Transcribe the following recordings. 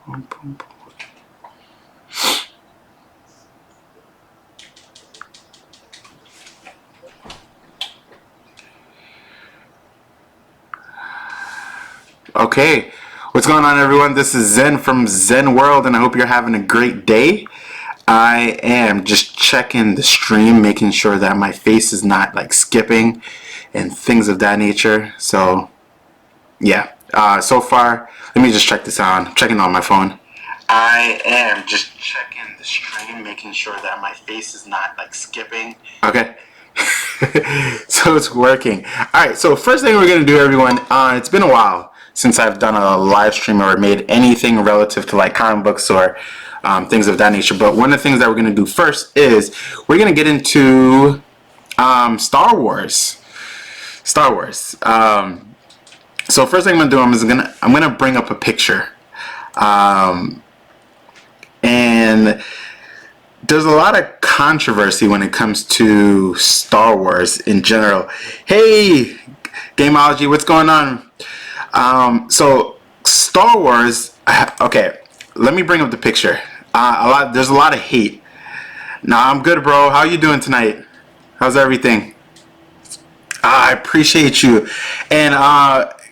Okay, what's going on, everyone? This is Zen from Zen World, and I hope you're having a great day. I am just checking the stream, making sure that my face is not like skipping and things of that nature. So yeah, so far, let me just check this out. I'm checking on my phone. I am just checking the stream, making sure that my face is not like skipping. Okay. So it's working. Alright, so first thing we're going to do, everyone, it's been a while since I've done a live stream or made anything relative to like comic books or things of that nature. But one of the things that we're going to do first is we're going to get into Star Wars. So first thing I'm going to do, I'm gonna bring up a picture. And there's a lot of controversy when it comes to Star Wars in general. Hey, Gameology, what's going on? So Star Wars. Okay, let me bring up the picture. There's a lot of hate. Nah, I'm good, bro. How you doing tonight? How's everything? I appreciate you. And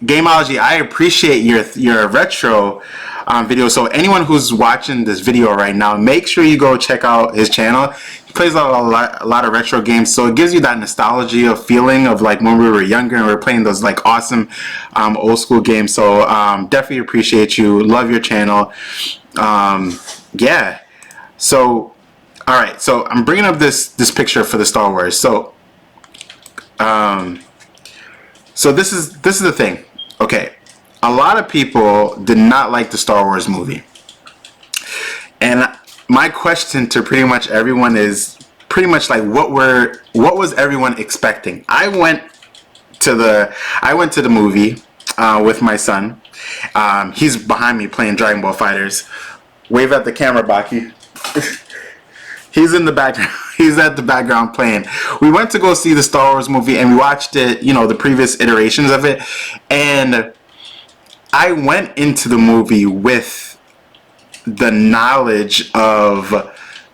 Gameology, I appreciate your retro video. So anyone who's watching this video right now, make sure you go check out his channel. He plays a lot of retro games, so it gives you that nostalgia feeling of like when we were younger and we were playing those like awesome old school games. So definitely appreciate you. Love your channel. Yeah. So all right. So I'm bringing up this picture for the Star Wars. So this is the thing. Okay. A lot of people did not like the Star Wars movie. And my question to pretty much everyone is pretty much like what was everyone expecting? I went to the movie with my son. He's behind me playing Dragon Ball Fighters. Wave at the camera, Baki. He's in the background. He's at the background playing. We went to go see the Star Wars movie and we watched it, you know, the previous iterations of it. And I went into the movie with the knowledge of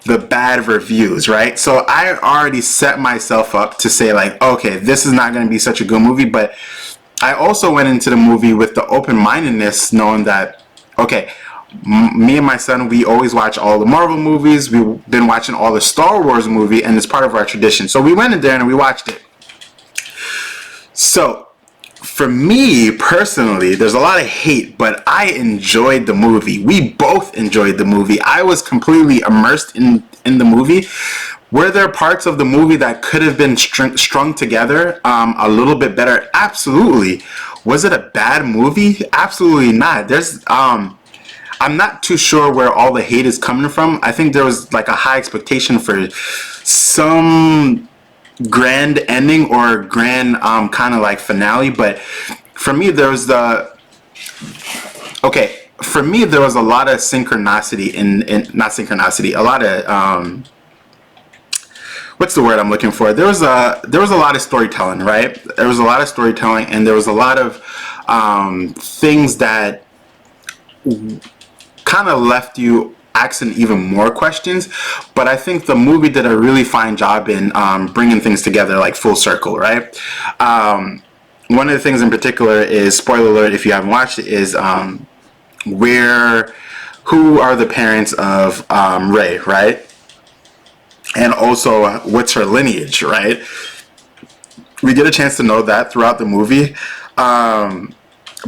the bad reviews, right? So I already set myself up to say like, okay, this is not going to be such a good movie. But I also went into the movie with the open-mindedness, knowing that, okay, me and my son, we always watch all the Marvel movies. We've been watching all the Star Wars movie, and it's part of our tradition. So we went in there and we watched it. So for me personally, there's a lot of hate, but I enjoyed the movie. We both enjoyed the movie. I was completely immersed in the movie. Were there parts of the movie that could have been strung together a little bit better? Absolutely. Was it a bad movie? Absolutely not. I'm not too sure where all the hate is coming from. I think there was like a high expectation for some grand ending or grand kind of like finale, but for me there was a lot of synchronicity a lot of what's the word I'm looking for? There was a lot of storytelling, right? There was a lot of storytelling, and there was a lot of things that kind of left you asking even more questions. But I think the movie did a really fine job in bringing things together like full circle, right? One of the things in particular is, spoiler alert if you haven't watched it, is who are the parents of Rey, right? And also what's her lineage, right? We get a chance to know that throughout the movie.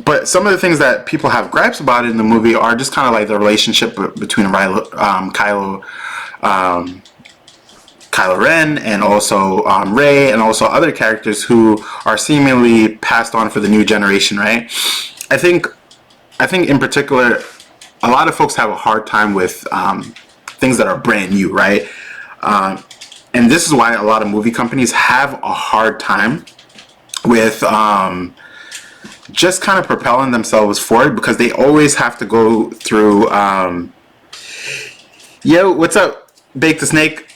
But some of the things that people have gripes about in the movie are just kind of like the relationship between Kylo Ren and also Rey and also other characters who are seemingly passed on for the new generation, right? I think in particular, a lot of folks have a hard time with things that are brand new, right? And this is why a lot of movie companies have a hard time with just kind of propelling themselves forward, because they always have to go through yo, what's up, Bake the Snake?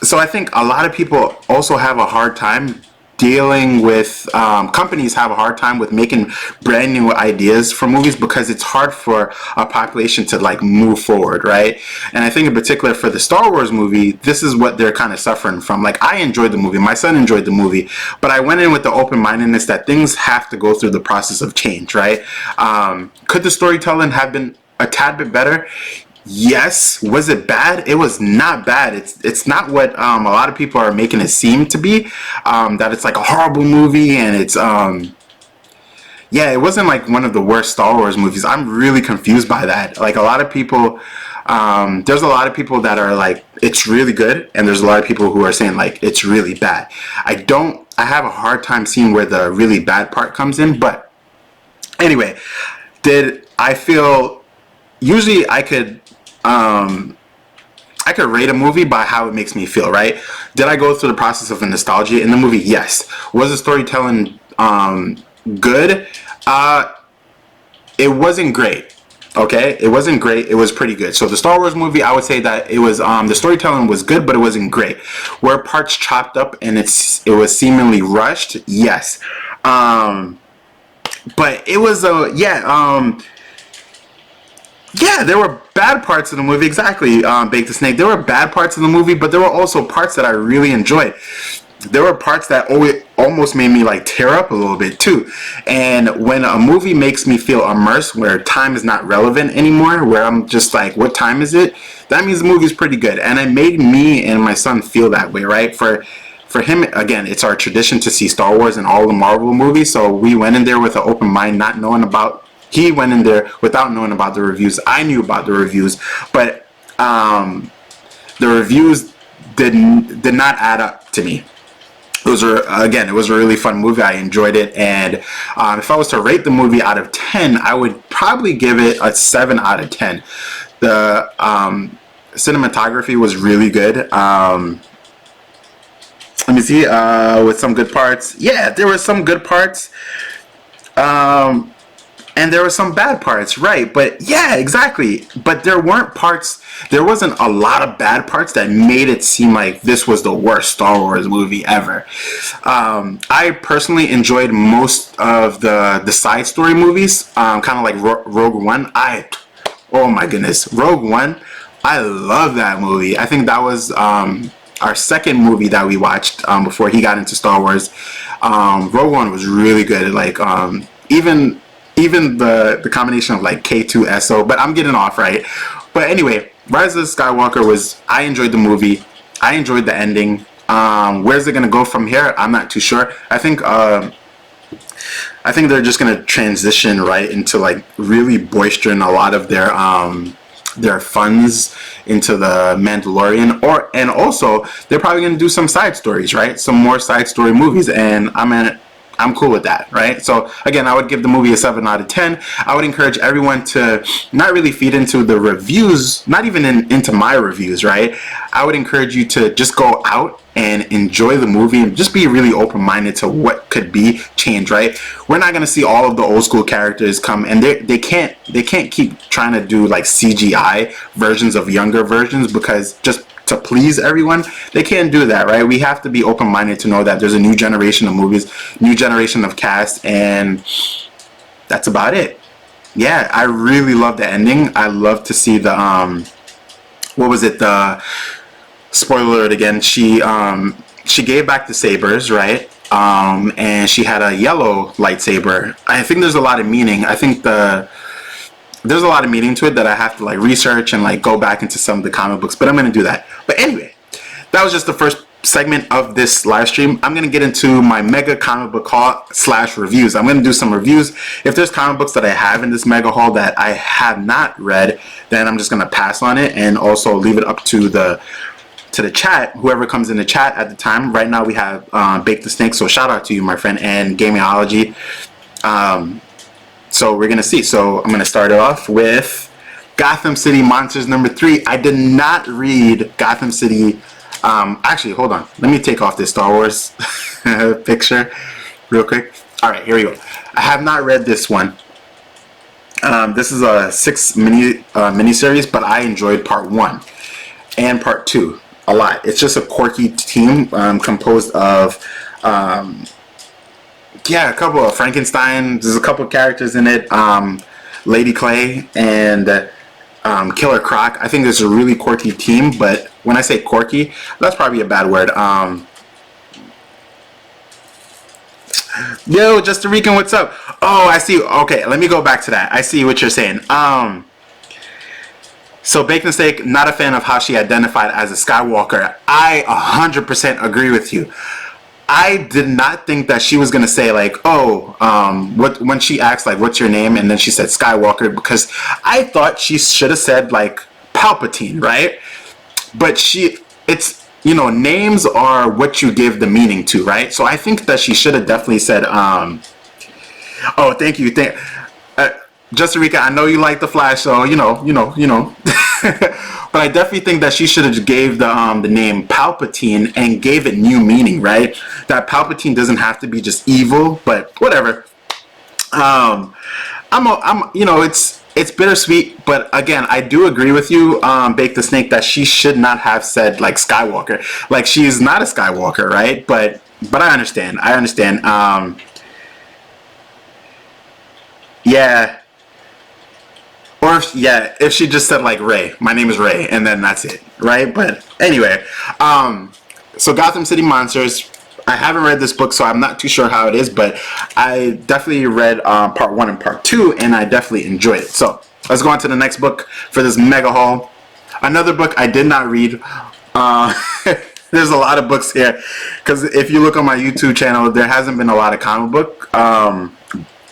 So I think a lot of people also have a hard time dealing with companies have a hard time with making brand new ideas for movies because it's hard for a population to like move forward, right? And I think in particular for the Star Wars movie, this is what they're kind of suffering from. Like, I enjoyed the movie, my son enjoyed the movie, but I went in with the open-mindedness that things have to go through the process of change, right? Could the storytelling have been a tad bit better? Yes. Was it bad? It was not bad. It's not what a lot of people are making it seem to be, that it's like a horrible movie, and it's yeah, it wasn't like one of the worst Star Wars movies. I'm really confused by that. Like, a lot of people, there's a lot of people that are like, it's really good, and there's a lot of people who are saying like it's really bad. I have a hard time seeing where the really bad part comes in. But anyway, did I feel, usually I could rate a movie by how it makes me feel, right? Did I go through the process of a nostalgia in the movie? Yes. Was the storytelling good? It wasn't great. Okay, it wasn't great. It was pretty good. So the Star Wars movie, I would say that it was the storytelling was good, but it wasn't great. Were parts chopped up and it was seemingly rushed? Yes. But it was yeah, there were bad parts of the movie. Exactly, Bake the Snake. There were bad parts of the movie, but there were also parts that I really enjoyed. There were parts that almost made me like tear up a little bit too. And when a movie makes me feel immersed, where time is not relevant anymore, where I'm just like, what time is it? That means the movie's pretty good. And it made me and my son feel that way, right? For him, again, it's our tradition to see Star Wars and all the Marvel movies. So we went in there with an open mind, not knowing about. He went in there without knowing about the reviews. I knew about the reviews, but the reviews did not add up to me. It was a really fun movie. I enjoyed it, and if I was to rate the movie out of 10, I would probably give it a 7 out of 10. The cinematography was really good. Let me see, with some good parts. Yeah, there were some good parts. And there were some bad parts, right? But yeah, exactly. But there wasn't a lot of bad parts that made it seem like this was the worst Star Wars movie ever. I personally enjoyed most of the side story movies, kind of like Rogue One. Oh my goodness, Rogue One. I love that movie. I think that was our second movie that we watched before he got into Star Wars. Rogue One was really good. Like even the combination of like K2SO, but I'm getting off, right? But anyway, Rise of Skywalker I enjoyed the movie. I enjoyed the ending. Where's it gonna go from here? I'm not too sure. I think they're just gonna transition right into like really boistering a lot of their funds into the Mandalorian, and also they're probably gonna do some side stories, right? Some more side story movies, and I'm cool with that, right? So again, I would give the movie a 7 out of 10. I would encourage everyone to not really feed into the reviews, not even into my reviews, right? I would encourage you to just go out and enjoy the movie and just be really open-minded to what could be changed, right? We're not going to see all of the old school characters come, and they can't keep trying to do like CGI versions of younger versions because just to please everyone. They can't do that, right? We have to be open-minded to know that there's a new generation of movies, new generation of cast, and that's about it. Yeah, I really love the ending. I love to see the what was it? The spoiler alert again. She gave back the sabers, right? And she had a yellow lightsaber. I think there's a lot of meaning. I think there's a lot of meaning to it that I have to like research and like go back into some of the comic books, but I'm going to do that. But anyway, that was just the first segment of this live stream. I'm going to get into my mega comic book haul / reviews. I'm going to do some reviews. If there's comic books that I have in this mega haul that I have not read, then I'm just going to pass on it and also leave it up to the chat, whoever comes in the chat at the time. Right now we have Bake the Snake, so shout out to you, my friend, and Gamingology. So we're gonna see. So I'm gonna start it off with Gotham City Monsters #3. I did not read Gotham City. Actually, hold on. Let me take off this Star Wars picture real quick. All right, here we go. I have not read this one. This is a 6 miniseries, but I enjoyed part 1 and part 2 a lot. It's just a quirky team composed of Yeah, a couple of Frankenstein. There's a couple of characters in it. Lady Clay and Killer Croc. I think there's a really quirky team, but when I say quirky, that's probably a bad word. Yo, Just a Rican, what's up? Oh, I see. Okay, let me go back to that. I see what you're saying. So Bake the Steak, not a fan of how she identified as a Skywalker. I 100% agree with you. I did not think that she was gonna say like, oh, when she asked like, what's your name, and then she said Skywalker, because I thought she should have said like Palpatine, right? But it's, you know, names are what you give the meaning to, right? So I think that she should have definitely said, oh, thank you, Just Rika, I know you like the Flash, so you know. But I definitely think that she should have gave the name Palpatine and gave it new meaning, right? That Palpatine doesn't have to be just evil, but whatever. You know, it's bittersweet, but again, I do agree with you, Bake the Snake, that she should not have said like Skywalker. Like, she's not a Skywalker, right? But I understand. Yeah. Or if she just said like Ray, my name is Ray, and then that's it, right? But anyway, so Gotham City Monsters, I haven't read this book, so I'm not too sure how it is, but I definitely read part 1 and part 2, and I definitely enjoyed it. So let's go on to the next book for this mega haul. Another book I did not read. There's a lot of books here, because if you look on my YouTube channel, there hasn't been a lot of comic book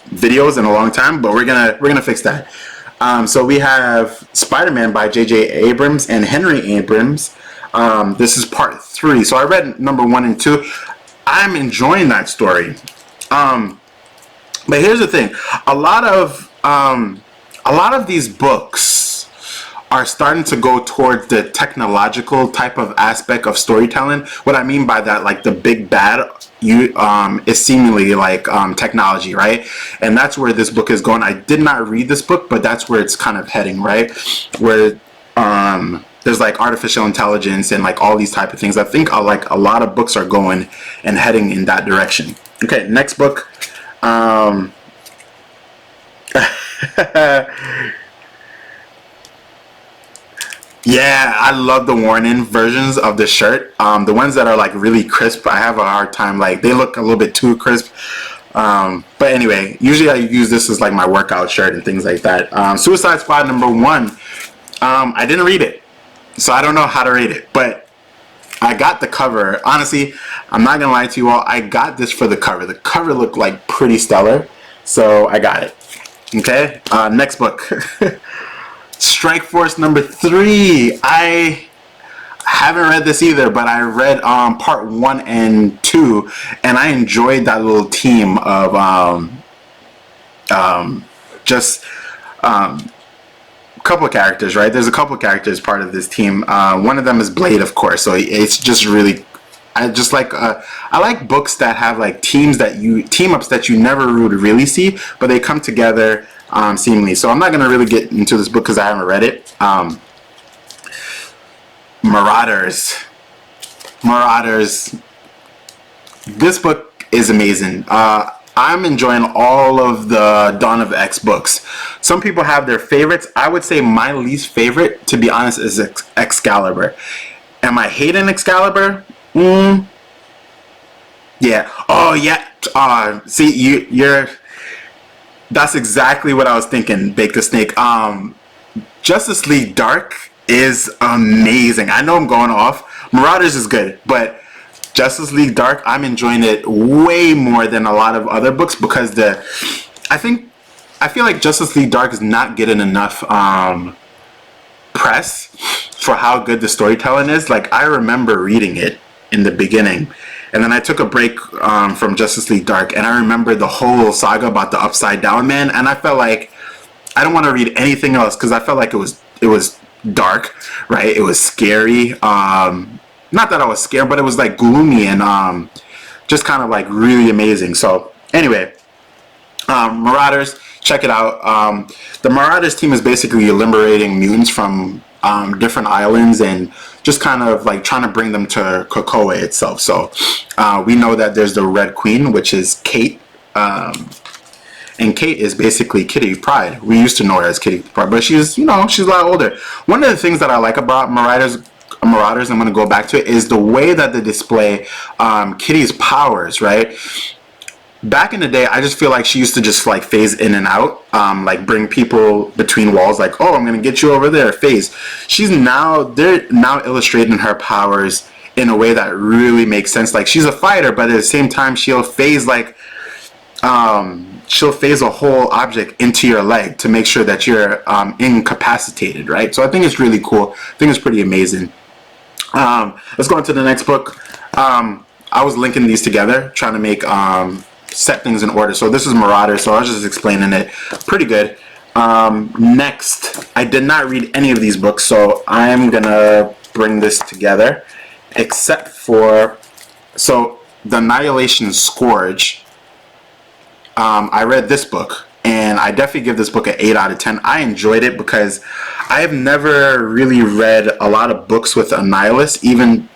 videos in a long time, but we're gonna fix that. So we have Spider-Man by J.J. Abrams and Henry Abrams. This is part 3. So I read number 1 and 2. I'm enjoying that story. But here's the thing: a lot of these books are starting to go towards the technological type of aspect of storytelling. What I mean by that, like the big bad is seemingly like technology, right? And that's where this book is going. I did not read this book, but that's where it's kind of heading, right? Where there's like artificial intelligence and like all these type of things. I think like a lot of books are going and heading in that direction. Okay, next book. Yeah, I love the worn-in versions of the shirt. The ones that are like really crisp, I have a hard time. Like, they look a little bit too crisp. But anyway, usually I use this as like my workout shirt and things like that. Suicide Squad number 1. I didn't read it, so I don't know how to rate it. But I got the cover. Honestly, I'm not gonna lie to you all. I got this for the cover. The cover looked like pretty stellar, so I got it. Okay. Next book. Strike Force number 3. I haven't read this either, but I read part 1 and 2, and I enjoyed that little team of just a couple of characters, right? There's a couple of characters part of this team. One of them is Blade, of course, so it's just really, I like books that have like team ups that you never would really see, but they come together seemingly. So I'm not going to really get into this book because I haven't read it. Marauders. This book is amazing. I'm enjoying all of the Dawn of X books. Some people have their favorites. I would say my least favorite, to be honest, is Excalibur. Am I hating Excalibur? Yeah. Oh yeah. See, you're. That's exactly what I was thinking, Bake the Snake. Justice League Dark is amazing. I know I'm going off. Marauders is good, but Justice League Dark, I'm enjoying it way more than a lot of other books because I feel like Justice League Dark is not getting enough press for how good the storytelling is. Like, I remember reading it in the beginning, and then I took a break from Justice League Dark, and I remember the whole saga about the Upside Down Man, and I felt like I don't want to read anything else because I felt like it was dark, right? It was scary. Not that I was scared, but it was like gloomy and just kind of like really amazing. So anyway, Marauders, check it out. The Marauders team is basically liberating mutants from different islands and just kind of like trying to bring them to Krakoa itself. So we know that there's the Red Queen, which is Kate And Kate is basically Kitty Pryde. We used to know her as Kitty Pryde, but she's, you know, she's a lot older. One of the things that I like about Marauders, I'm going to go back to it, is the way that they display Kitty's powers, right? Back in the day, I just feel like she used to just like phase in and out, like bring people between walls, like, oh, I'm going to get you over there, phase. They're now illustrating her powers in a way that really makes sense. Like, she's a fighter, but at the same time, she'll phase like, she'll phase a whole object into your leg to make sure that you're incapacitated, right? So I think it's really cool. I think it's pretty amazing. Let's go on to the next book. I was linking these together, trying to make set things in order. So this is Marauder, so I was just explaining it. Pretty good. Next, I did not read any of these books, so I'm gonna bring this together, except for, so the Annihilation Scourge. I read this book, and I definitely give this book an 8 out of 10. I enjoyed it because I have never really read a lot of books with Annihilus, even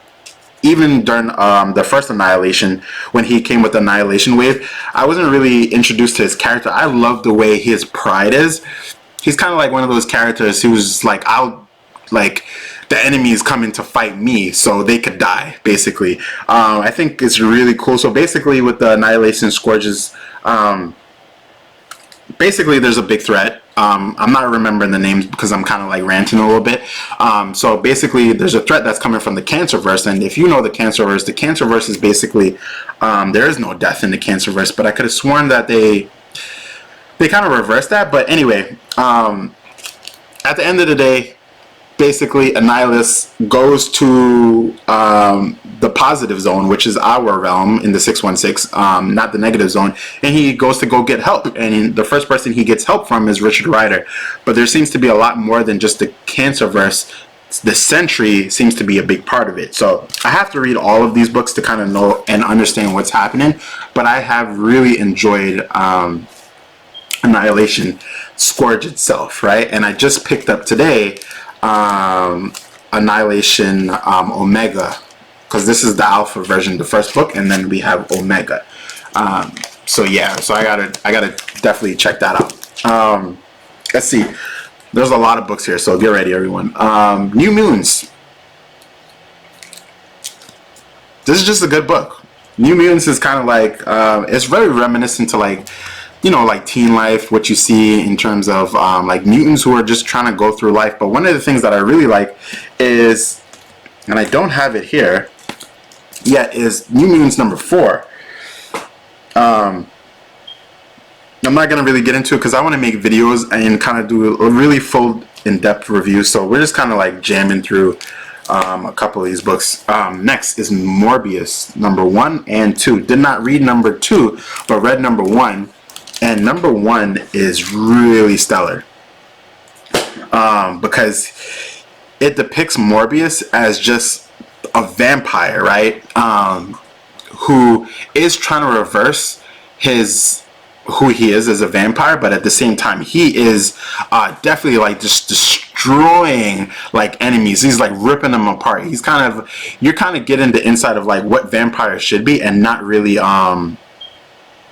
during the first Annihilation, when he came with the Annihilation Wave. I wasn't really introduced to his character. I love the way his pride is. He's kind of like one of those characters who's like, the enemy is coming to fight me so they could die, basically. I think it's really cool. So basically with the Annihilation Scourges, basically there's a big threat. I'm not remembering the names because I'm kind of like ranting a little bit. So basically there's a threat that's coming from the Cancerverse, and if you know the Cancerverse is basically, there is no death in the Cancerverse, but I could have sworn that they kind of reversed that. But anyway, at the end of the day, basically Annihilus goes to the positive zone, which is our realm in the 616, not the negative zone, and he goes to go get help, and the first person he gets help from is Richard Rider. But there seems to be a lot more than just the Cancerverse. The Sentry seems to be a big part of it, so I have to read all of these books to kind of know and understand what's happening. But I have really enjoyed Annihilation Scourge itself, right? And I just picked up today Annihilation Omega, because this is the alpha version, the first book, and then we have Omega. So yeah, so I gotta definitely check that out. Let's see, there's a lot of books here, so get ready, everyone. New Mutants. This is just a good book. New Mutants is kind of like, it's very reminiscent to, like, you know, like teen life, what you see in terms of like mutants who are just trying to go through life. But one of the things that I really like is, and I don't have it here yet, is New Mutants number 4. I'm not going to really get into it because I want to make videos and kind of do a really full in-depth review. So we're just kind of like jamming through a couple of these books. Next is Morbius number 1 and 2. Did not read number 2, but read number 1. And number 1 is really stellar, because it depicts Morbius as just a vampire, right? Who is trying to reverse who he is as a vampire, but at the same time he is definitely like just destroying like enemies. He's like ripping them apart. He's you're kind of getting the inside of like what vampires should be, and not really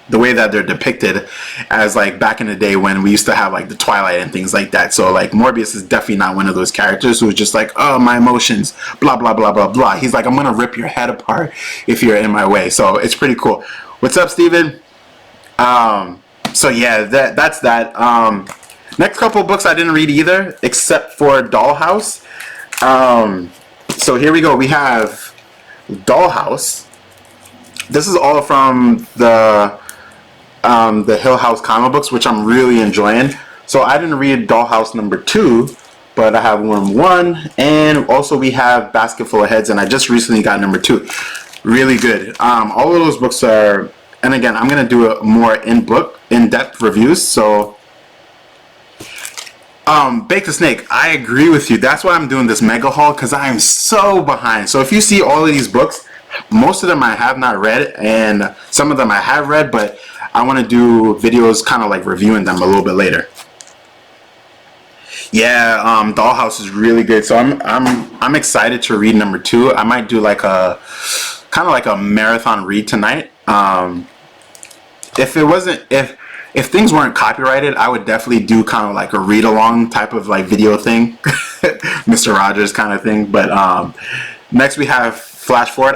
the way that they're depicted as like back in the day when we used to have like the Twilight and things like that. So like Morbius is definitely not one of those characters who's just like, oh, my emotions, blah blah blah blah blah. He's like, I'm gonna rip your head apart if you're in my way. So it's pretty cool. What's up, Steven? So yeah, that's that. Next couple books I didn't read either, except for Dollhouse. So here we go. We have Dollhouse. This is all from the Hill House comic books, which I'm really enjoying. So I didn't read Dollhouse number 2, but I have Worm 1, and also we have Basket Full of Heads, and I just recently got number 2. Really good. All of those books are, and again, I'm gonna do a more in-depth reviews. So Bake the Snake, I agree with you. That's why I'm doing this mega haul, because I am so behind. So if you see all of these books, most of them I have not read, and some of them I have read, but I want to do videos kind of like reviewing them a little bit later. Yeah, Dollhouse is really good. So I'm excited to read number 2. I might do like a kind of like a marathon read tonight. if it wasn't, if things weren't copyrighted, I would definitely do kind of like a read along type of like video thing, Mr. Rogers kind of thing. But next we have Flash Forward.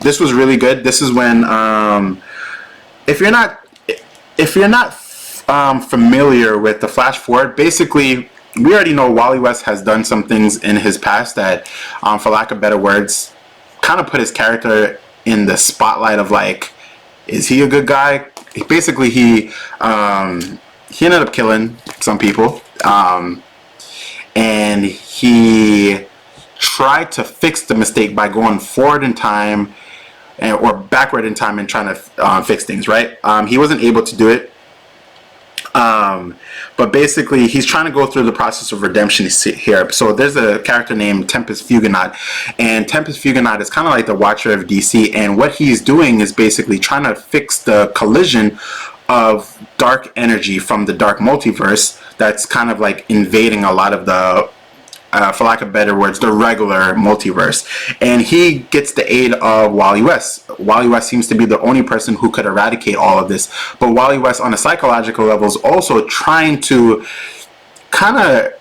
This was really good. This is when if you're not familiar with the Flash Forward, basically we already know Wally West has done some things in his past that, for lack of better words, kind of put his character in the spotlight of like, is he a good guy? Basically, he ended up killing some people, and he tried to fix the mistake by going forward in time or backward in time and trying to fix things. Right? He wasn't able to do it. But basically, he's trying to go through the process of redemption here. So there's a character named Tempest Fugonaut, and Tempest Fugonaut is kind of like the Watcher of DC, and what he's doing is basically trying to fix the collision of dark energy from the dark multiverse that's kind of like invading a lot of the, for lack of better words, the regular multiverse. And he gets the aid of Wally West. Wally West seems to be the only person who could eradicate all of this. But Wally West, on a psychological level, is also trying to kind of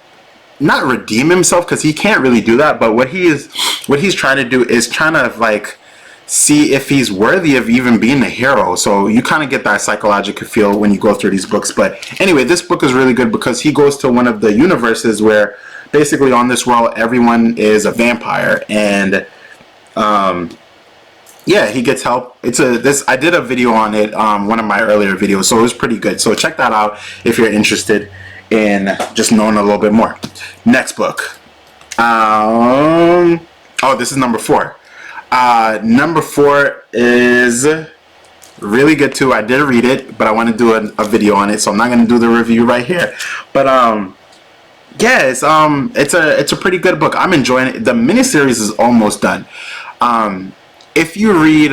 not redeem himself, because he can't really do that. But what he's trying to do is trying to like see if he's worthy of even being a hero. So you kind of get that psychological feel when you go through these books. But anyway, this book is really good because he goes to one of the universes where basically on this world everyone is a vampire, and yeah, he gets help. I did a video on it, one of my earlier videos, so it was pretty good. So check that out if you're interested in just knowing a little bit more. Next book. Oh, this is number 4. Number 4 is really good too. I did read it, but I want to do a video on it, so I'm not going to do the review right here. But yeah, it's a pretty good book. I'm enjoying it. The miniseries is almost done. If you read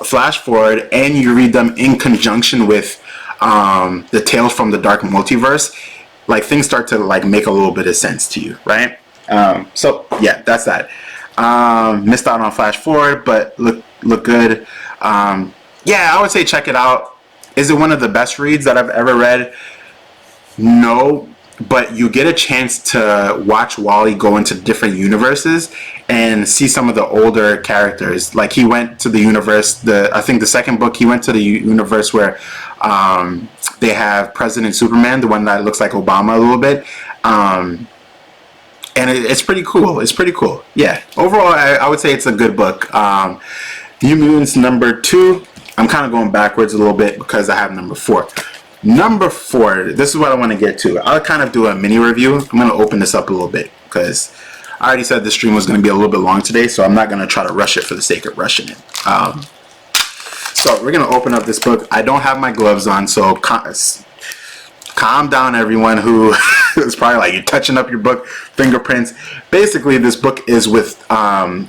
Flash Forward and you read them in conjunction with the Tales from the Dark Multiverse, like things start to like make a little bit of sense to you, right? So yeah, that's that. Missed out on Flash Forward, but look good. Yeah, I would say check it out. Is it one of the best reads that I've ever read? No, but you get a chance to watch Wally go into different universes and see some of the older characters. Like he went to the universe, I think the second book, he went to the universe where they have President Superman, the one that looks like Obama a little bit. And it's pretty cool. It's pretty cool. Yeah. Overall, I would say it's a good book. New Mutants number 2. I'm kind of going backwards a little bit because I have number 4. Number 4, this is what I want to get to. I'll kind of do a mini review. I'm going to open this up a little bit because I already said the stream was going to be a little bit long today, so I'm not going to try to rush it for the sake of rushing it. So we're going to open up this book. I don't have my gloves on, so calm down, everyone who is probably like, you're touching up your book, fingerprints. Basically, this book is with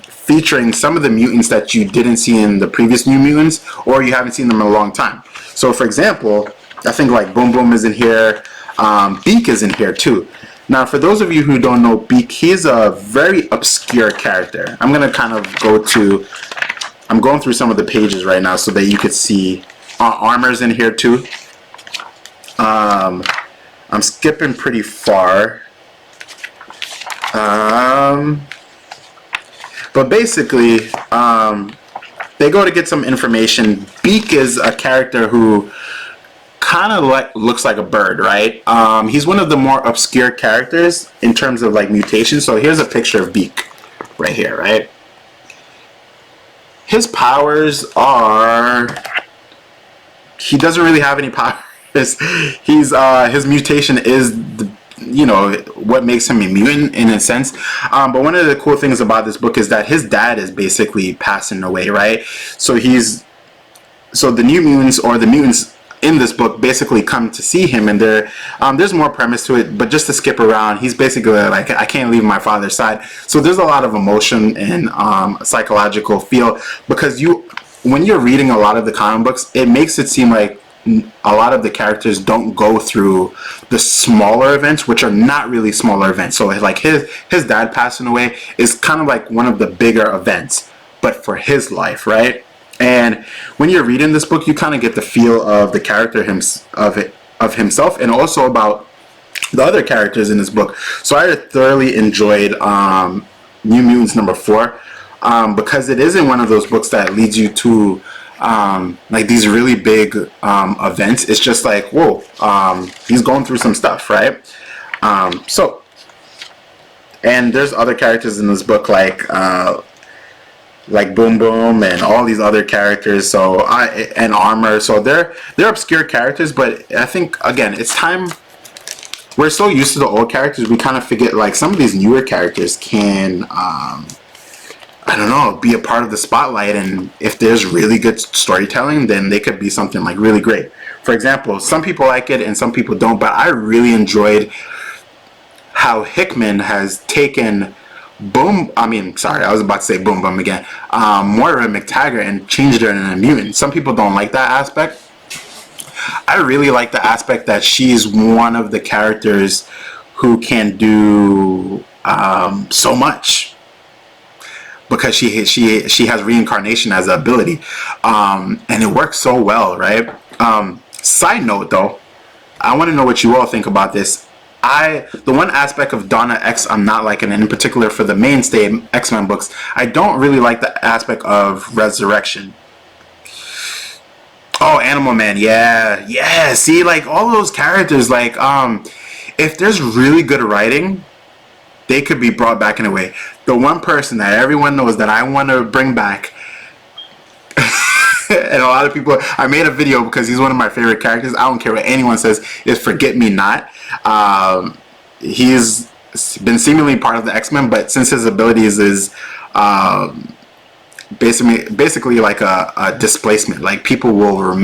featuring some of the mutants that you didn't see in the previous New Mutants, or you haven't seen them in a long time. So, for example, I think like Boom Boom is in here. Beak is in here too. Now, for those of you who don't know Beak, he's a very obscure character. I'm gonna kind of I'm going through some of the pages right now so that you could see. Armor's in here too. I'm skipping pretty far. But basically, they go to get some information. Beak is a character who kind of like looks like a bird, right? He's one of the more obscure characters in terms of like mutation. So here's a picture of Beak right here, right? His powers are, he doesn't really have any powers. His mutation is what makes him a mutant in a sense. But one of the cool things about this book is that his dad is basically passing away, right? So the New Mutants, or the mutants in this book, basically come to see him, and there's more premise to it, but just to skip around, he's basically like, I can't leave my father's side. So there's a lot of emotion and psychological feel, because when you're reading a lot of the comic books, it makes it seem like a lot of the characters don't go through the smaller events, which are not really smaller events. So like his dad passing away is kind of like one of the bigger events, but for his life, right? And when you're reading this book, you kind of get the feel of the character of himself, and also about the other characters in this book. So I thoroughly enjoyed New Mutants #4, because it isn't one of those books that leads you to like these really big events. It's just like, whoa, he's going through some stuff, right? So, and there's other characters in this book like Boom Boom and all these other characters. So and Armor. So they're obscure characters, but I think again it's time. We're so used to the old characters, we kind of forget like some of these newer characters can I don't know, be a part of the spotlight, and if there's really good storytelling, then they could be something like really great. For example, some people like it and some people don't, but I really enjoyed how Hickman has taken I was about to say Boom Boom again, Moira McTaggart, and changed her into a mutant. Some people don't like that aspect. I really like the aspect that she's one of the characters who can do so much, because she has reincarnation as an ability, and it works so well, right? Side note though, I want to know what you all think about this. The one aspect of Donna X I'm not liking, and in particular for the mainstay X-Men books, I don't really like the aspect of resurrection. Oh, Animal Man, yeah. See, like all those characters, like if there's really good writing, they could be brought back in a way. The one person that everyone knows that I want to bring back, and a lot of people, I made a video because he's one of my favorite characters. I don't care what anyone says, is Forget Me Not. He's been seemingly part of the X-Men, but since his abilities is basically like a displacement, like people will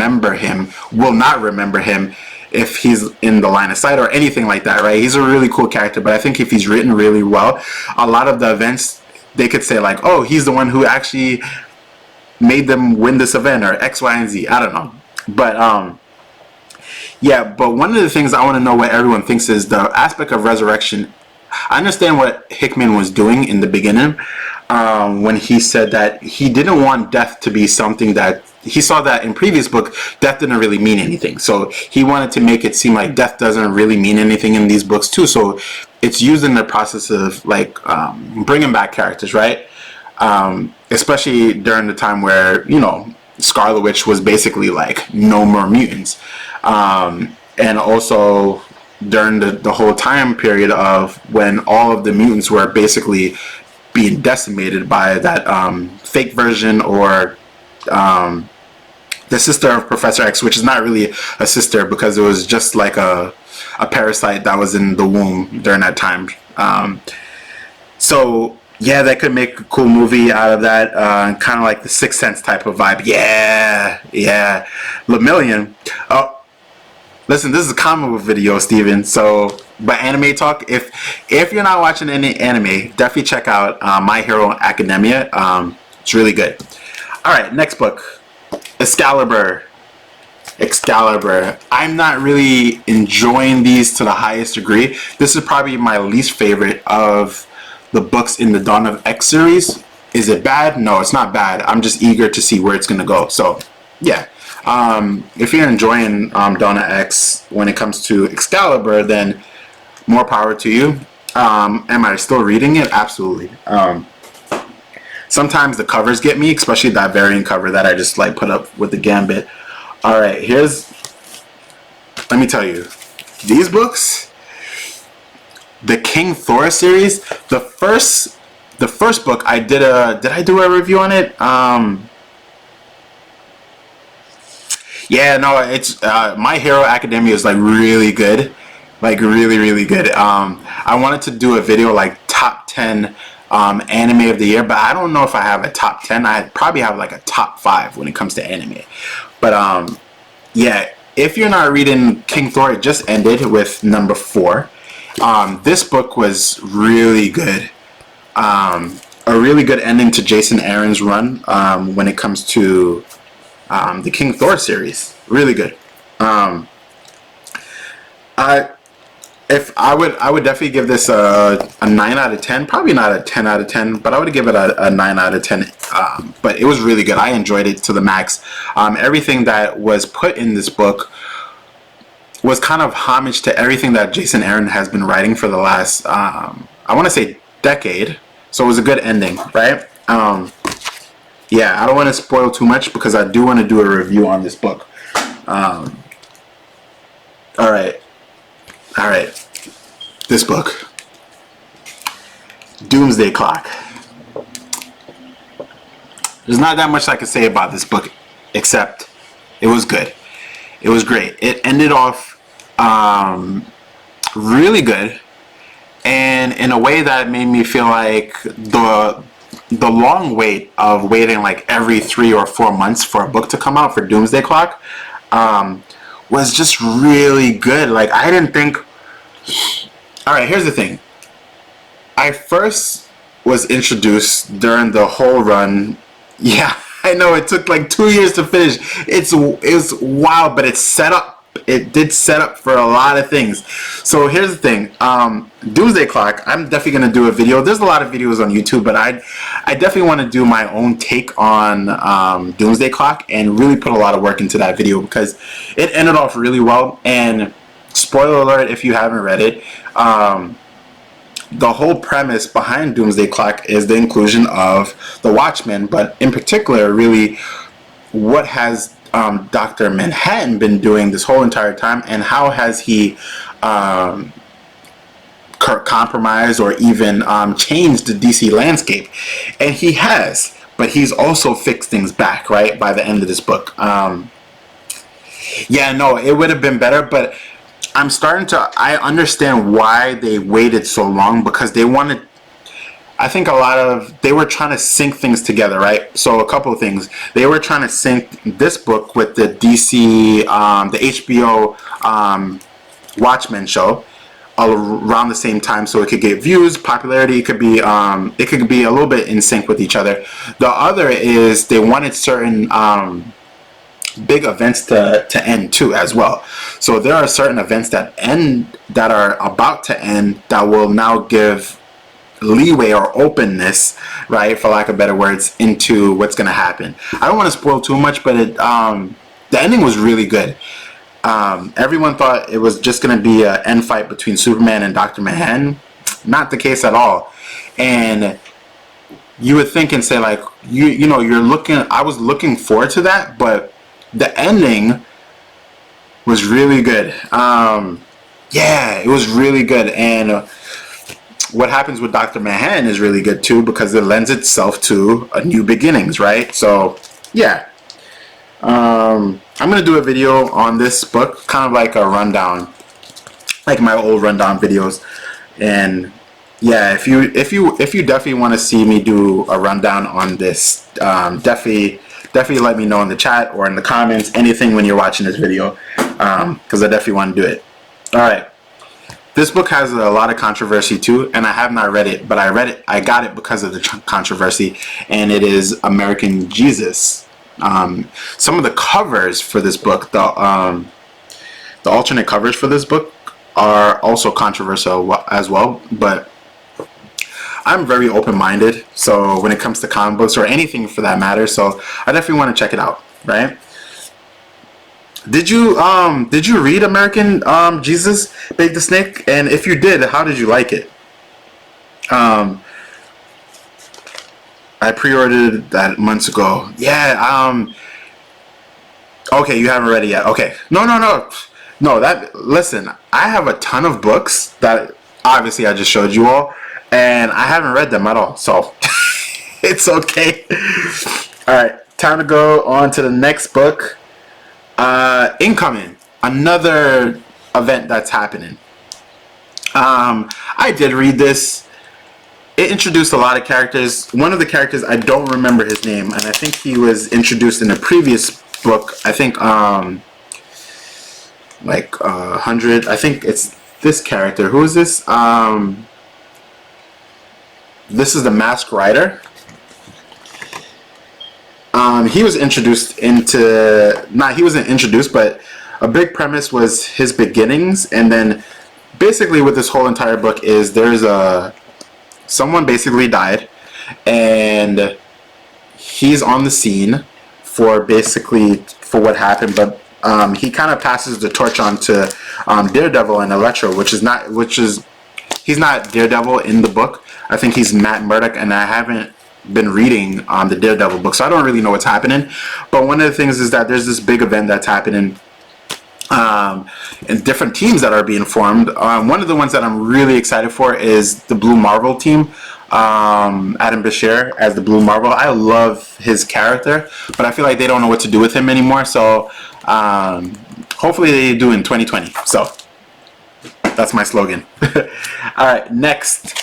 not remember him if he's in the line of sight or anything like that, right? He's a really cool character, but I think if he's written really well, a lot of the events, they could say like, oh, he's the one who actually made them win this event, or X, Y, and Z. I don't know. But yeah, but one of the things I want to know what everyone thinks is the aspect of resurrection. I understand what Hickman was doing in the beginning, when he said that he didn't want death to be something that he saw that in previous book, death didn't really mean anything. So he wanted to make it seem like death doesn't really mean anything in these books too. So it's used in the process of like bringing back characters, right? Especially during the time where, you know, Scarlet Witch was basically like no more mutants, and also during the whole time period of when all of the mutants were basically being decimated by that fake version, or the sister of Professor X, which is not really a sister because it was just like a parasite that was in the womb during that time. So yeah, that could make a cool movie out of that, kind of like the Sixth Sense type of vibe. Yeah. Lemillion. Oh, listen, this is a comic book video, Steven. So, but anime talk. If you're not watching any anime, definitely check out My Hero Academia. It's really good. All right, next book, Excalibur. I'm not really enjoying these to the highest degree. This is probably my least favorite of the books in the Dawn of X series. Is it bad? No, it's not bad. I'm just eager to see where it's gonna go. So yeah, if you're enjoying Dawn of X when it comes to Excalibur, then more power to you. Am I still reading it? Absolutely. Sometimes the covers get me, especially that variant cover that I just like put up with the Gambit. All right, let me tell you, these books, the King Thor series, the first book I did I do a review on it? Yeah, no, it's My Hero Academia is like really good, like really good. I wanted to do a video like top 10 anime of the year, but I don't know if I have a top 10. I probably have like a top 5 when it comes to anime. But yeah, if you're not reading King Thor, it just ended with number 4. This book was really good. A really good ending to Jason Aaron's run when it comes to the King Thor series. Really good. And if I would definitely give this a 9 out of 10. Probably not a 10 out of 10, but I would give it a 9 out of 10. But it was really good. I enjoyed it to the max. Everything that was put in this book was kind of homage to everything that Jason Aaron has been writing for the last, I want to say, decade. So it was a good ending, right? Yeah, I don't want to spoil too much because I do want to do a review on this book. All right. This book, Doomsday Clock. There's not that much I can say about this book, except it was good. It was great. It ended off really good, and in a way that made me feel like the long wait of waiting like every 3 or 4 months for a book to come out for Doomsday Clock was just really good. Like, I didn't think... Alright, here's the thing. I first was introduced during the whole run. Yeah, I know it took like 2 years to finish. It's wild, but it's set up. It did set up for a lot of things. So here's the thing. Doomsday Clock, I'm definitely going to do a video. There's a lot of videos on YouTube, but I definitely want to do my own take on Doomsday Clock and really put a lot of work into that video because it ended off really well. And spoiler alert if you haven't read it, the whole premise behind Doomsday Clock is the inclusion of the Watchmen, but in particular, really, what has Dr. Manhattan been doing this whole entire time, and how has he compromised or even changed the DC landscape? And he has, but he's also fixed things back, right, by the end of this book. Yeah, no, it would have been better, but I understand why they waited so long, because they wanted, I think they were trying to sync things together, right? So a couple of things. They were trying to sync this book with the DC, the HBO Watchmen show around the same time, so it could get views, popularity. It could be a little bit in sync with each other. The other is they wanted certain big events to end too as well. So there are certain events that are about to end that will now give leeway or openness, right, for lack of better words, into what's going to happen. I don't want to spoil too much, but the ending was really good. Everyone thought it was just going to be an end fight between Superman and Dr. Manhattan. Not the case at all. And you would think and say, like, I was looking forward to that, but the ending was really good. Yeah, it was really good. And what happens with Dr. Manhattan is really good too, because it lends itself to a new beginnings, right? So yeah, I'm gonna do a video on this book, kind of like a rundown, like my old rundown videos. And yeah, if you definitely want to see me do a rundown on this, definitely let me know in the chat or in the comments, anything when you're watching this video, because I definitely want to do it. All right. This book has a lot of controversy too, and I have not read it, but I got it because of the controversy, and it is American Jesus. Some of the covers for this book, the alternate covers for this book, are also controversial as well, but I'm very open-minded, so when it comes to comic books or anything for that matter, so I definitely want to check it out, right? Did you read American Jesus Bake the Snake? And if you did, how did you like it? I pre-ordered that months ago. Yeah. Okay, you haven't read it yet. Okay. No. Listen, I have a ton of books that obviously I just showed you all, and I haven't read them at all, so it's okay. All right, time to go on to the next book. Incoming, another event that's happening. I did read this. It introduced a lot of characters. One of the characters, I don't remember his name, and I think he was introduced in a previous book. I think like 100. I think it's this character. Who is this? This is the Masked Rider. He was introduced into, he wasn't introduced, but a big premise was his beginnings, and then basically with this whole entire book is there's someone basically died, and he's on the scene for what happened, but he kind of passes the torch on to Daredevil and Electro, he's not Daredevil in the book. I think he's Matt Murdock, and I haven't been reading the Daredevil book, so I don't really know what's happening. But one of the things is that there's this big event that's happening, and different teams that are being formed. One of the ones that I'm really excited for is the Blue Marvel team. Adam Bashir as the Blue Marvel. I love his character, but I feel like they don't know what to do with him anymore. So hopefully they do in 2020. So that's my slogan. All right, next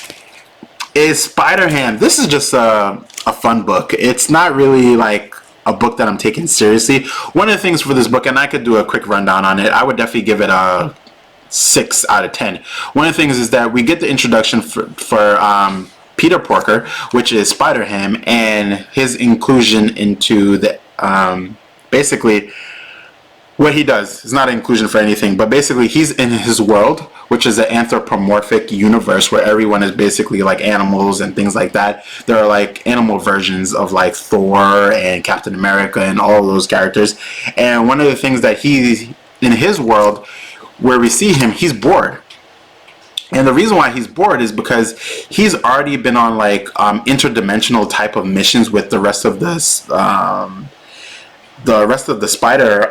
is Spider-Ham. This is just a fun book. It's not really like a book that I'm taking seriously. One of the things for this book, and I could do a quick rundown on it, I would definitely give it a 6 out of 10. One of the things is that we get the introduction for Peter Porker, which is Spider-Ham, and his inclusion into the basically what he does. It's not an inclusion for anything, but basically he's in his world, which is an anthropomorphic universe where everyone is basically like animals and things like that. There are like animal versions of like Thor and Captain America and all of those characters. And one of the things that he's in his world, where we see him, he's bored. And the reason why he's bored is because he's already been on like interdimensional type of missions with the rest of the Spider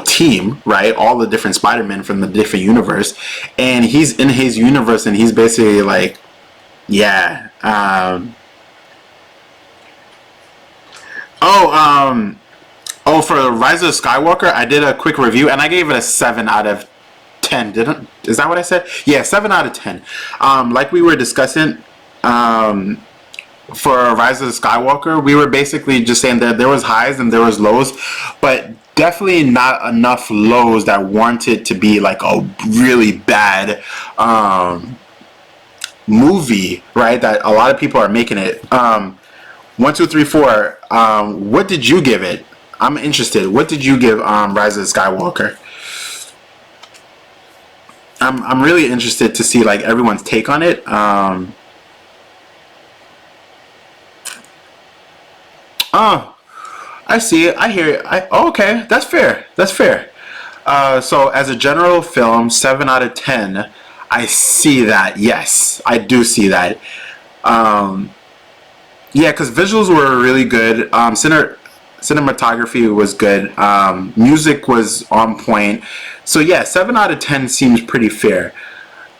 team, right? All the different Spider-Men from the different universe, and he's in his universe, and he's basically like, yeah. For Rise of Skywalker, I did a quick review, and I gave it a 7 out of 10. Is that what I said? Yeah, 7 out of 10. Like we were discussing, for Rise of Skywalker, we were basically just saying that there was highs and there was lows, but definitely not enough lows that warranted to be like a really bad movie, right? That a lot of people are making it. 1, 2, 3, 4. What did you give it? I'm interested. What did you give Rise of Skywalker? I'm really interested to see like everyone's take on it. Oh, I see it. I hear it. Okay, that's fair. That's fair. So as a general film, 7 out of 10. I see that. Yes, I do see that. Yeah, because visuals were really good. Cinematography was good. Music was on point. So yeah, 7 out of 10 seems pretty fair.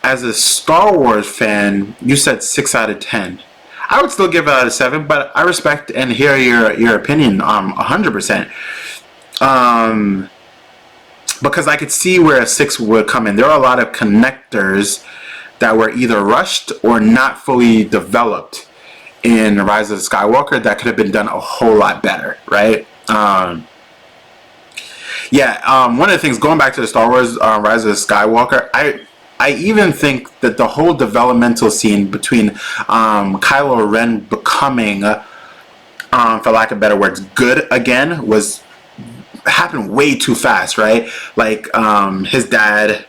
As a Star Wars fan, you said 6 out of 10. I would still give it out of 7, but I respect and hear your opinion 100%. Because I could see where a 6 would come in. There are a lot of connectors that were either rushed or not fully developed in Rise of Skywalker that could have been done a whole lot better, right? One of the things, going back to the Star Wars Rise of Skywalker, I even think that the whole developmental scene between Kylo Ren becoming, for lack of better words, good again happened way too fast, right? Like his dad.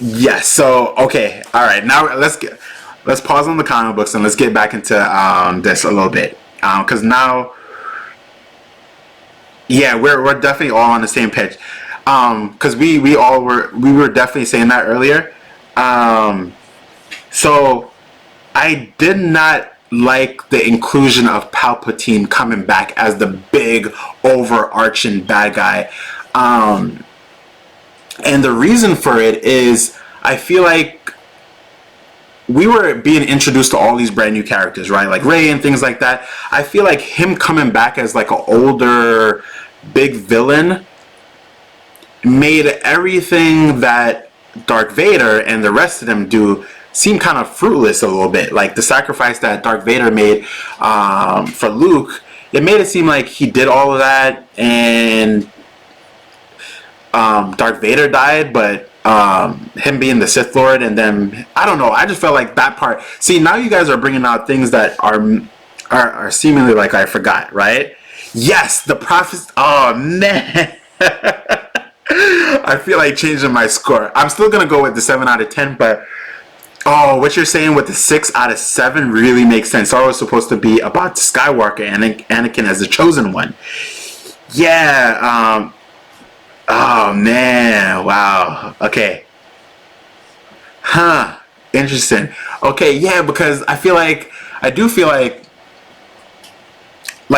Yes. So okay. All right. Now let's pause on the comic books and let's get back into this a little bit, because now, yeah, we're definitely all on the same page. Because we were definitely saying that earlier. So I did not like the inclusion of Palpatine coming back as the big overarching bad guy. And the reason for it is I feel like we were being introduced to all these brand new characters, right? Like Rey and things like that. I feel like him coming back as like an older big villain made everything that Darth Vader and the rest of them do seem kind of fruitless a little bit. Like the sacrifice that Darth Vader made for Luke, it made it seem like he did all of that and Darth Vader died, but him being the Sith Lord, and then I don't know, I just felt like that part. See, now you guys are bringing out things that are seemingly like I forgot, right? Yes, the prophets. Oh man. I feel like changing my score. I'm still gonna go with the 7 out of 10, but oh, what you're saying with the 6 out of 7 really makes sense. Star Wars was supposed to be about Skywalker and Anakin as the chosen one. Yeah. Oh man. Wow. Okay. Huh. Interesting. Okay. Yeah, because I do feel like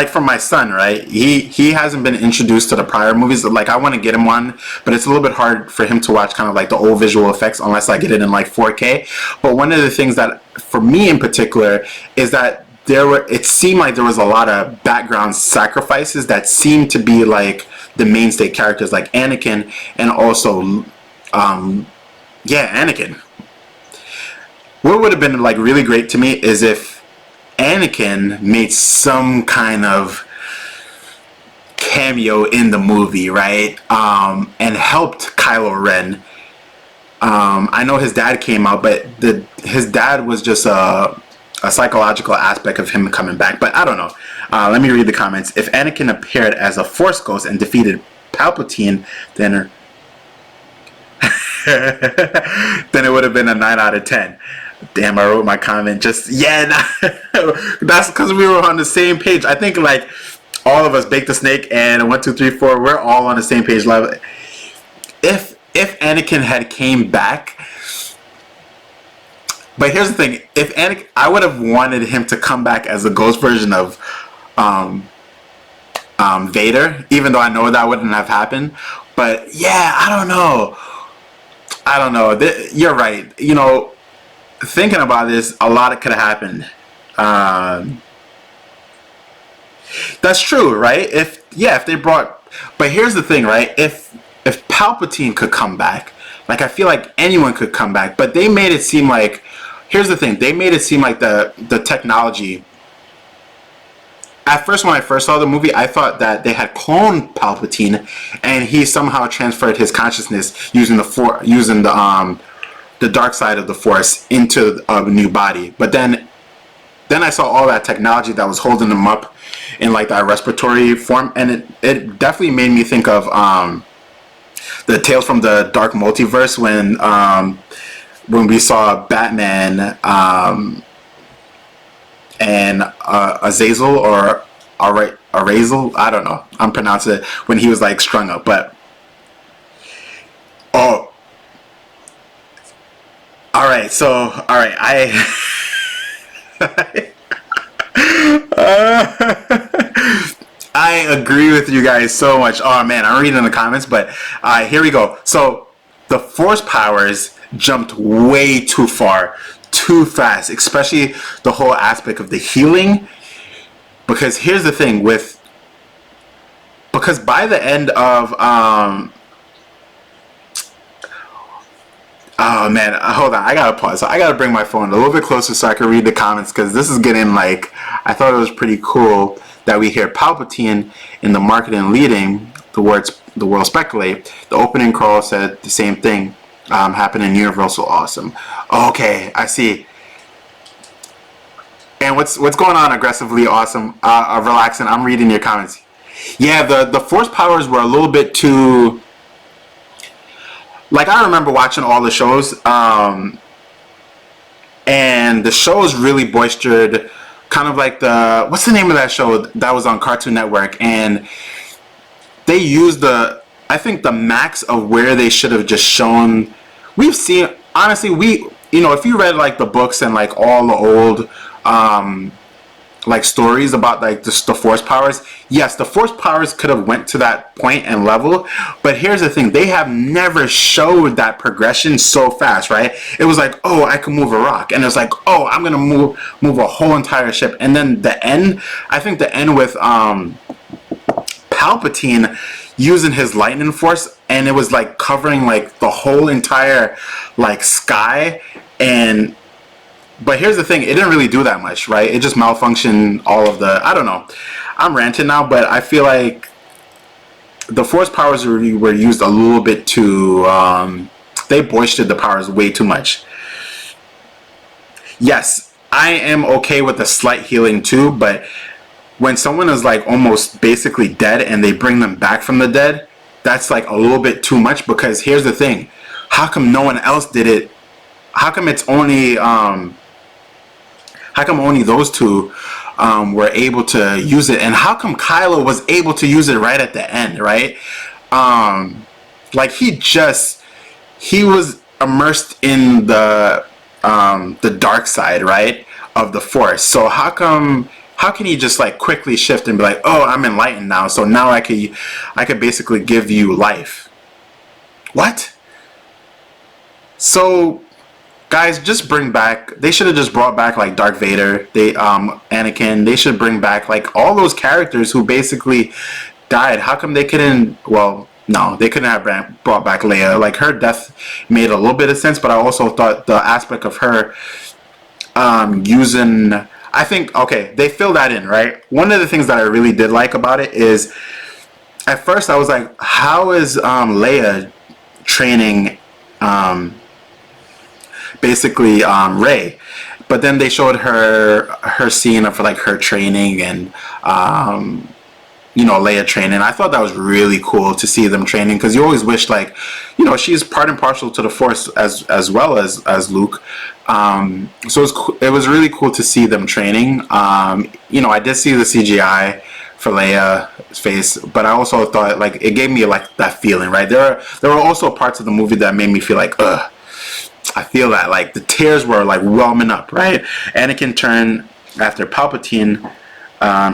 for my son, right? He hasn't been introduced to the prior movies. Like I want to get him one, but it's a little bit hard for him to watch kind of like the old visual effects unless I get it in like 4K. But one of the things that for me in particular is that it seemed like there was a lot of background sacrifices that seemed to be like the mainstay characters like Anakin and also Anakin. What would have been like really great to me is if Anakin made some kind of cameo in the movie, right? And helped Kylo Ren. I know his dad came out, but his dad was just a psychological aspect of him coming back. But I don't know. Let me read the comments. If Anakin appeared as a Force ghost and defeated Palpatine, then then it would have been a 9 out of 10. Damn, I wrote my comment just that's because we were on the same page. I think like all of us, Bake the Snake and 1 2 3 4, we're all on the same page level. If Anakin had came back, but here's the thing: if Anakin, I would have wanted him to come back as a ghost version of Vader, even though I know that wouldn't have happened. But yeah, I don't know. You're right. You know, thinking about this, a lot could have happened. That's true, right? If they brought, but here's the thing, right? If Palpatine could come back, like I feel like anyone could come back, but they made it seem like, here's the thing, they made it seem like the technology. At first, when I first saw the movie, I thought that they had cloned Palpatine, and he somehow transferred his consciousness using the dark side of the Force into a new body. But then I saw all that technology that was holding him up in like that respiratory form, and it definitely made me think of the Tales from the Dark Multiverse when we saw Batman and Azazel or Arazel, I don't know, I'm pronouncing it, when he was like strung up. But oh, alright, I agree with you guys so much. Oh man, I'm reading the comments, but here we go. So the Force powers jumped way too far, too fast, especially the whole aspect of the healing. Because here's the thing because by the end of oh man, hold on, I gotta pause. So I gotta bring my phone a little bit closer so I can read the comments, because this is getting like, I thought it was pretty cool that we hear Palpatine in the marketing leading the world speculate. The opening crawl said the same thing happened in Universal Awesome. Okay, I see. And what's going on, Aggressively Awesome? Relaxing. I'm reading your comments. Yeah, the Force powers were a little bit too. Like, I remember watching all the shows, and the shows really boistered, kind of like what's the name of that show that was on Cartoon Network, and they used I think the max of where they should have just shown. We've seen, honestly, if you read like the books and like all the old like stories about like the Force powers, yes, the Force powers could have went to that point and level, but here's the thing, they have never showed that progression so fast, right? It was like, oh, I can move a rock, and it's like, oh, I'm gonna move a whole entire ship. And then I think the end with Palpatine using his lightning force, and it was like covering like the whole entire like sky. But here's the thing, it didn't really do that much, right? It just malfunctioned all of the, I don't know. I'm ranting now, but I feel like the Force powers were used a little bit too, they boistered the powers way too much. Yes, I am okay with the slight healing too, but when someone is like almost basically dead and they bring them back from the dead, that's like a little bit too much, because here's the thing. How come no one else did it? How come it's only how come only those two were able to use it, and how come Kylo was able to use it right at the end, right? Like he was immersed in the dark side, right, of the Force. So how can he just like quickly shift and be like, oh, I'm enlightened now, so now I could basically give you life? What? So guys, just bring back, they should have just brought back like Darth Vader, Anakin. They should bring back like all those characters who basically died. How come they couldn't, well, no, they couldn't have brought back Leia. Like, her death made a little bit of sense, but I also thought the aspect of her using, I think, okay, they fill that in, right? One of the things that I really did like about it is, at first I was like, how is Leia training basically Rey? But then they showed her scene of like her training and you know, Leia training. I thought that was really cool to see them training, because you always wish, like, you know, she's part and parcel to the Force as well as Luke. So it was really cool to see them training. You know, I did see the CGI for Leia's face, but I also thought, like, it gave me like that feeling, right? There were also parts of the movie that made me feel like, ugh, I feel that, like, the tears were like whelming up, right? Anakin turned after Palpatine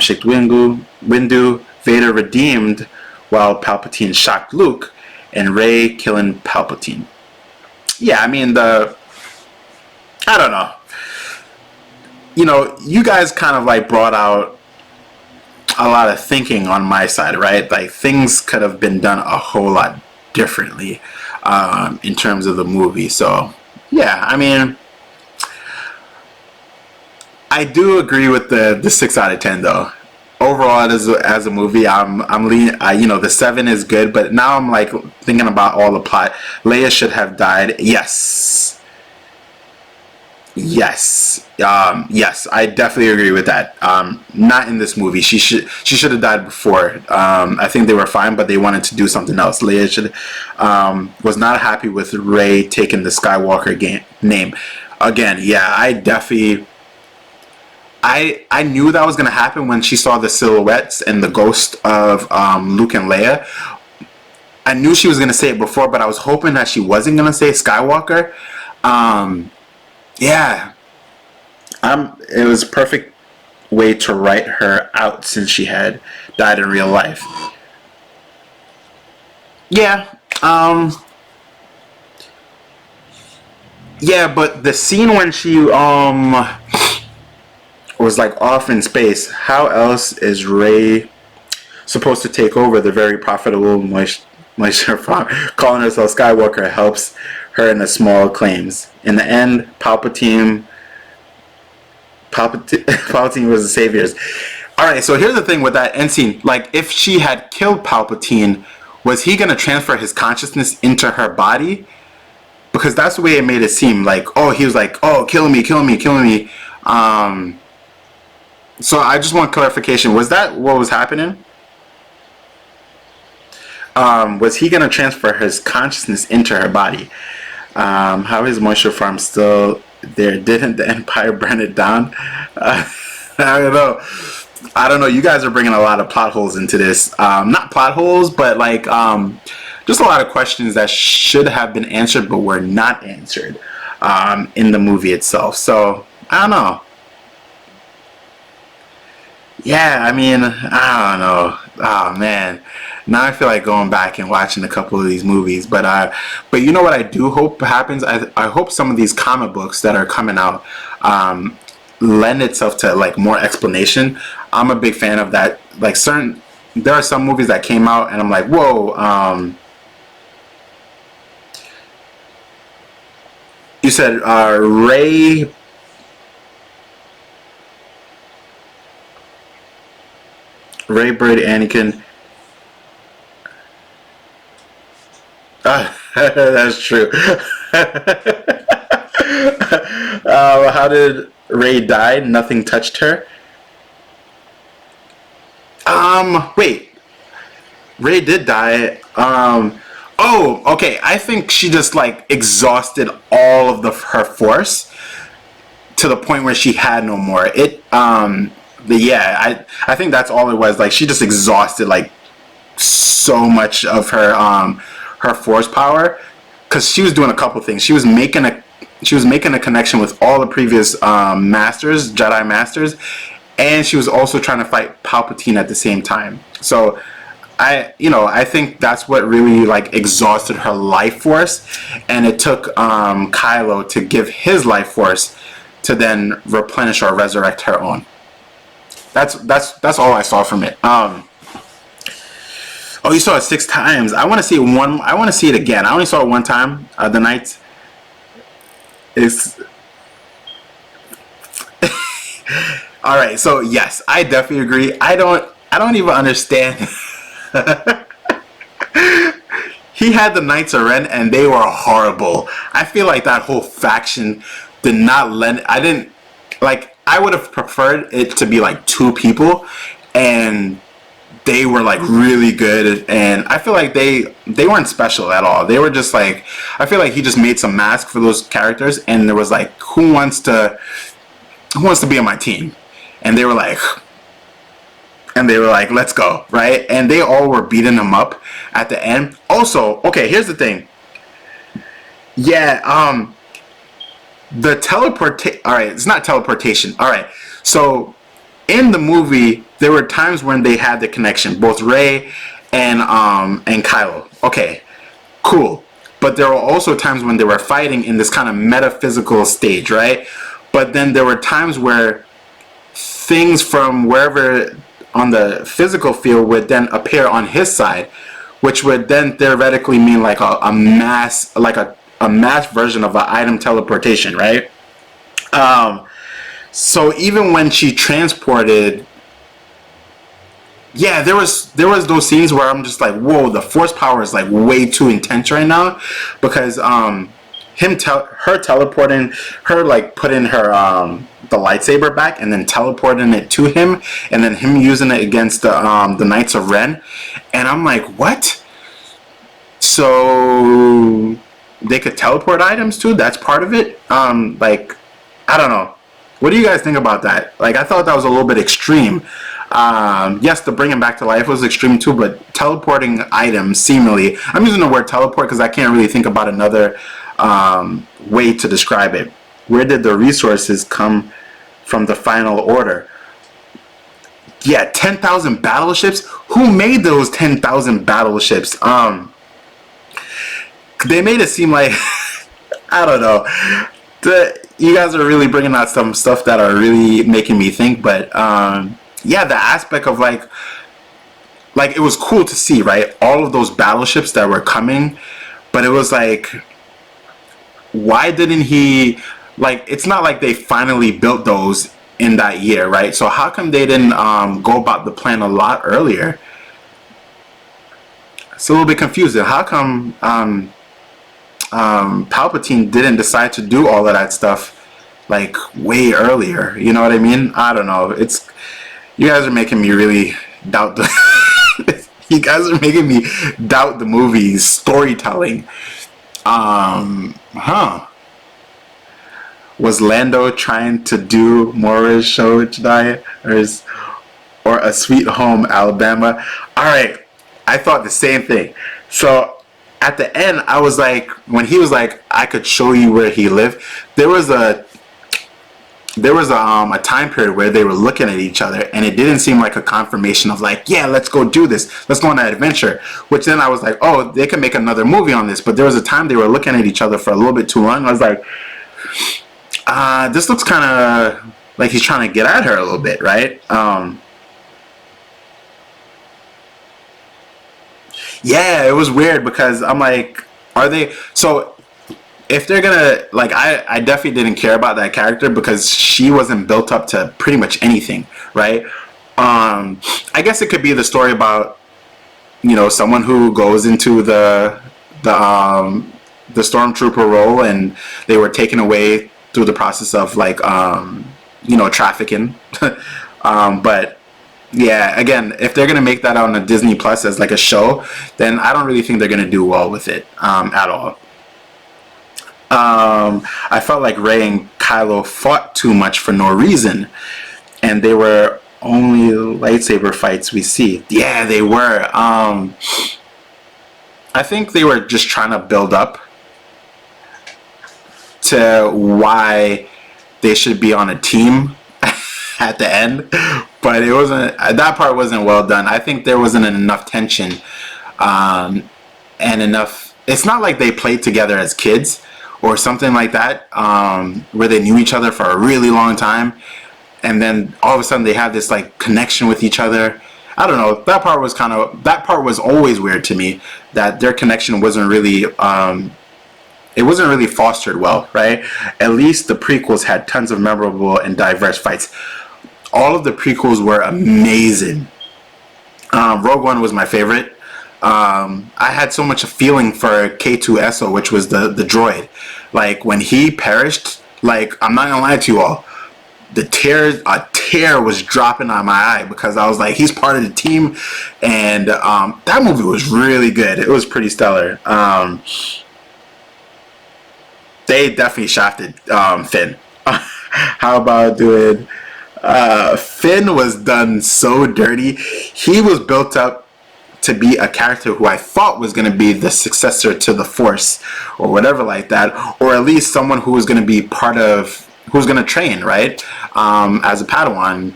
shaked Windu, Vader redeemed while Palpatine shocked Luke, and Rey killing Palpatine. Yeah, I mean, I don't know. You know, you guys kind of like brought out a lot of thinking on my side, right? Like, things could have been done a whole lot differently in terms of the movie. So, yeah, I mean, I do agree with the 6 out of 10 though. Overall, as a movie, I'm leaning. You know, the 7 is good, but now I'm like thinking about all the plot. Leia should have died. Yes. Yes, I definitely agree with that. Not in this movie. She should have died before. I think they were fine, but they wanted to do something else. Leia was not happy with Rey taking the Skywalker name. Again, yeah, I knew that was going to happen when she saw the silhouettes and the ghost of Luke and Leia. I knew she was going to say it before, but I was hoping that she wasn't going to say SKyWalker. Yeah. It was a perfect way to write her out, since she had died in real life. Yeah. Yeah, but the scene when she was like off in space, how else is Rey supposed to take over the very profitable moisture farm? Calling herself SKyWalker helps her in the small claims. In the end, Palpatine was the saviors. Alright, so here's the thing with that end scene. Like, if she had killed Palpatine, was he going to transfer his consciousness into her body? Because that's the way it made it seem. Like, oh, he was like, oh, kill me. So I just want clarification. Was that what was happening? Was he going to transfer his consciousness into her body? How is moisture farm still there? Didn't the Empire burn it down? I don't know. You guys are bringing a lot of plot holes into this. Not plot holes, but like just a lot of questions that should have been answered but were not answered in the movie itself. So I don't know. Yeah, I mean, I don't know. Oh man, now I feel like going back and watching a couple of these movies. But you know what I do hope happens? I hope some of these comic books that are coming out lend itself to like more explanation. I'm a big fan of that. Like, there are some movies that came out and I'm like, whoa. You said Rey Bird, Anakin. That's true. How did Rey die? Nothing touched her. Wait. Rey did die. Oh, okay. I think she just like exhausted all of her force to the point where she had no more. I think that's all it was. Like she just exhausted like so much of her force power, because she was doing a couple things. She was making a connection with all the previous Jedi masters, and she was also trying to fight Palpatine at the same time. So I think that's what really like exhausted her life force, and it took Kylo to give his life force to then replenish or resurrect her own. That's all I saw from it. Oh, you saw it 6 times. I want to see it one. I want to see it again. I only saw it one time. The Knights. It's all right. So yes, I definitely agree. I don't even understand. He had the Knights of Ren, and they were horrible. I feel like that whole faction did not lend. I didn't like. I would have preferred it to be like 2 people, and they were like really good. And I feel like they weren't special at all. They were just like, I feel like he just made some mask for those characters, and there was like, who wants to be on my team? And they were like, let's go, right? And they all were beating him up at the end. Also, okay, here's the thing. Yeah, alright, it's not teleportation. Alright, so in the movie, there were times when they had the connection, both Rey and Kylo. Okay, cool. But there were also times when they were fighting in this kind of metaphysical stage, right? But then there were times where things from wherever on the physical field would then appear on his side, which would then theoretically mean like a mass, like a mass version of an item teleportation, right? So even when she transported, yeah, there was those scenes where I'm just like, whoa, the force power is like way too intense right now, because her teleporting, her like putting her the lightsaber back and then teleporting it to him, and then him using it against the Knights of Ren, and I'm like, what? So they could teleport items too? That's part of it? Like, I don't know. What do you guys think about that? Like, I thought that was a little bit extreme. Yes, to bring him back to life was extreme too, but teleporting items seemingly, I'm using the word teleport because I can't really think about another way to describe it. Where did the resources come from the final order? Yeah, 10,000 battleships? Who made those 10,000 battleships? They made it seem like, I don't know. You guys are really bringing out some stuff that are really making me think, but yeah, the aspect of like it was cool to see, right? All of those battleships that were coming, but it was like, why didn't he, like, it's not like they finally built those in that year, right? So how come they didn't go about the plan a lot earlier? It's a little bit confusing. How come Palpatine didn't decide to do all of that stuff like way earlier? You know what I mean? I don't know. You guys are making me really doubt you guys are making me doubt the movie's storytelling. Was Lando trying to do Mora's show Jedi, or A Sweet Home Alabama? All right, I thought the same thing. So at the end, I was like, when he was like, I could show you where he lived, there was a time period where they were looking at each other, and it didn't seem like a confirmation of like, yeah, let's go do this, let's go on that adventure. Which then I was like, oh, they could make another movie on this. But there was a time they were looking at each other for a little bit too long. I was like, this looks kind of like he's trying to get at her a little bit, right? Yeah, it was weird because I'm like, are they so? If they're gonna, like, I definitely didn't care about that character because she wasn't built up to pretty much anything, right? I guess it could be the story about, someone who goes into the stormtrooper role, and they were taken away through the process of like trafficking. But Yeah, again, if they're gonna make that on a Disney Plus as like a show, then I don't really think they're gonna do well with it at all. I felt like Rey and Kylo fought too much for no reason, and they were only lightsaber fights we see. Yeah, they were. I think they were just trying to build up to why they should be on a team at the end, but it wasn't. That part wasn't well done. I think there wasn't enough tension and enough. It's not like they played together as kids or something like that, where they knew each other for a really long time, and then all of a sudden they have this like connection with each other. I don't know. That part was always weird to me, that their connection wasn't really it wasn't really fostered well, right? At least the prequels had tons of memorable and diverse fights. All of the prequels were amazing. Rogue One was my favorite. I had so much feeling for K2SO, which was the droid. Like when he perished, like I'm not gonna lie to you all, a tear was dropping on my eye, because I was like, he's part of the team, and that movie was really good. It was pretty stellar. They definitely shafted Finn. How about doing? Finn was done so dirty. He was built up to be a character who I thought was going to be the successor to the Force, or whatever like that, or at least someone who was going to be part of, who's going to train, right, as a Padawan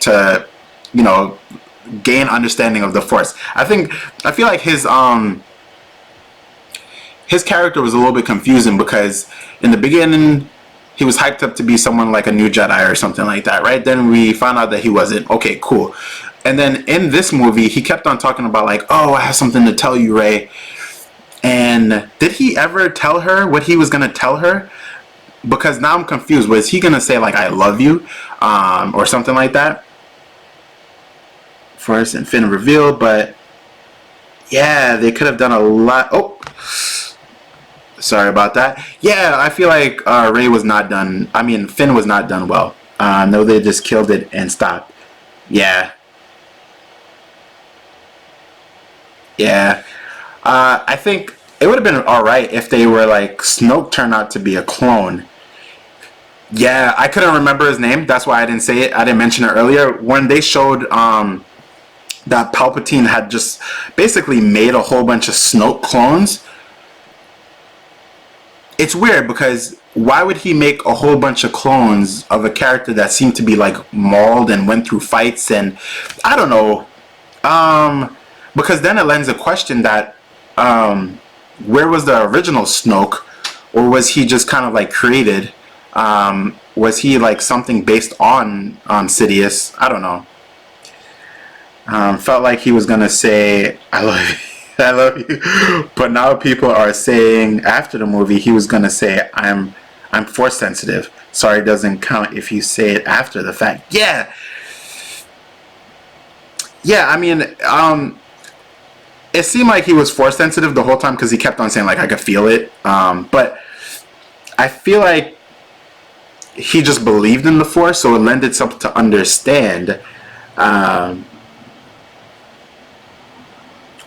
to, you know, gain understanding of the Force. I feel like his character was a little bit confusing, because in the beginning he was hyped up to be someone like a new Jedi or something like that, right? Then we found out that he wasn't. Okay, cool. And then in this movie he kept on talking about like, oh, I have something to tell you, Rey. And did he ever tell her what he was going to tell her? Because now I'm confused. Was he going to say like, I love you, or something like that? Force and Finn revealed, but yeah, they could have done a lot. Oh, sorry about that. Yeah, I feel like Rey was not done. I mean, Finn was not done well. No, they just killed it and stopped. Yeah. Yeah. I think it would have been alright if they were like, Snoke turned out to be a clone. Yeah, I couldn't remember his name. That's why I didn't say it. I didn't mention it earlier. When they showed that Palpatine had just basically made a whole bunch of Snoke clones, it's weird, because why would he make a whole bunch of clones of a character that seemed to be like mauled and went through fights? And I don't know, because then it lends a question that where was the original Snoke, or was he just kind of like created? Was he like something based on Sidious? I don't know. Felt like he was gonna say, I love you. I love you. But now people are saying after the movie he was gonna say, I'm force sensitive. Sorry doesn't count if you say it after the fact. Yeah. Yeah, I mean, it seemed like he was force sensitive the whole time, because he kept on saying like, I could feel it. But I feel like he just believed in the Force, so it lent itself to understand.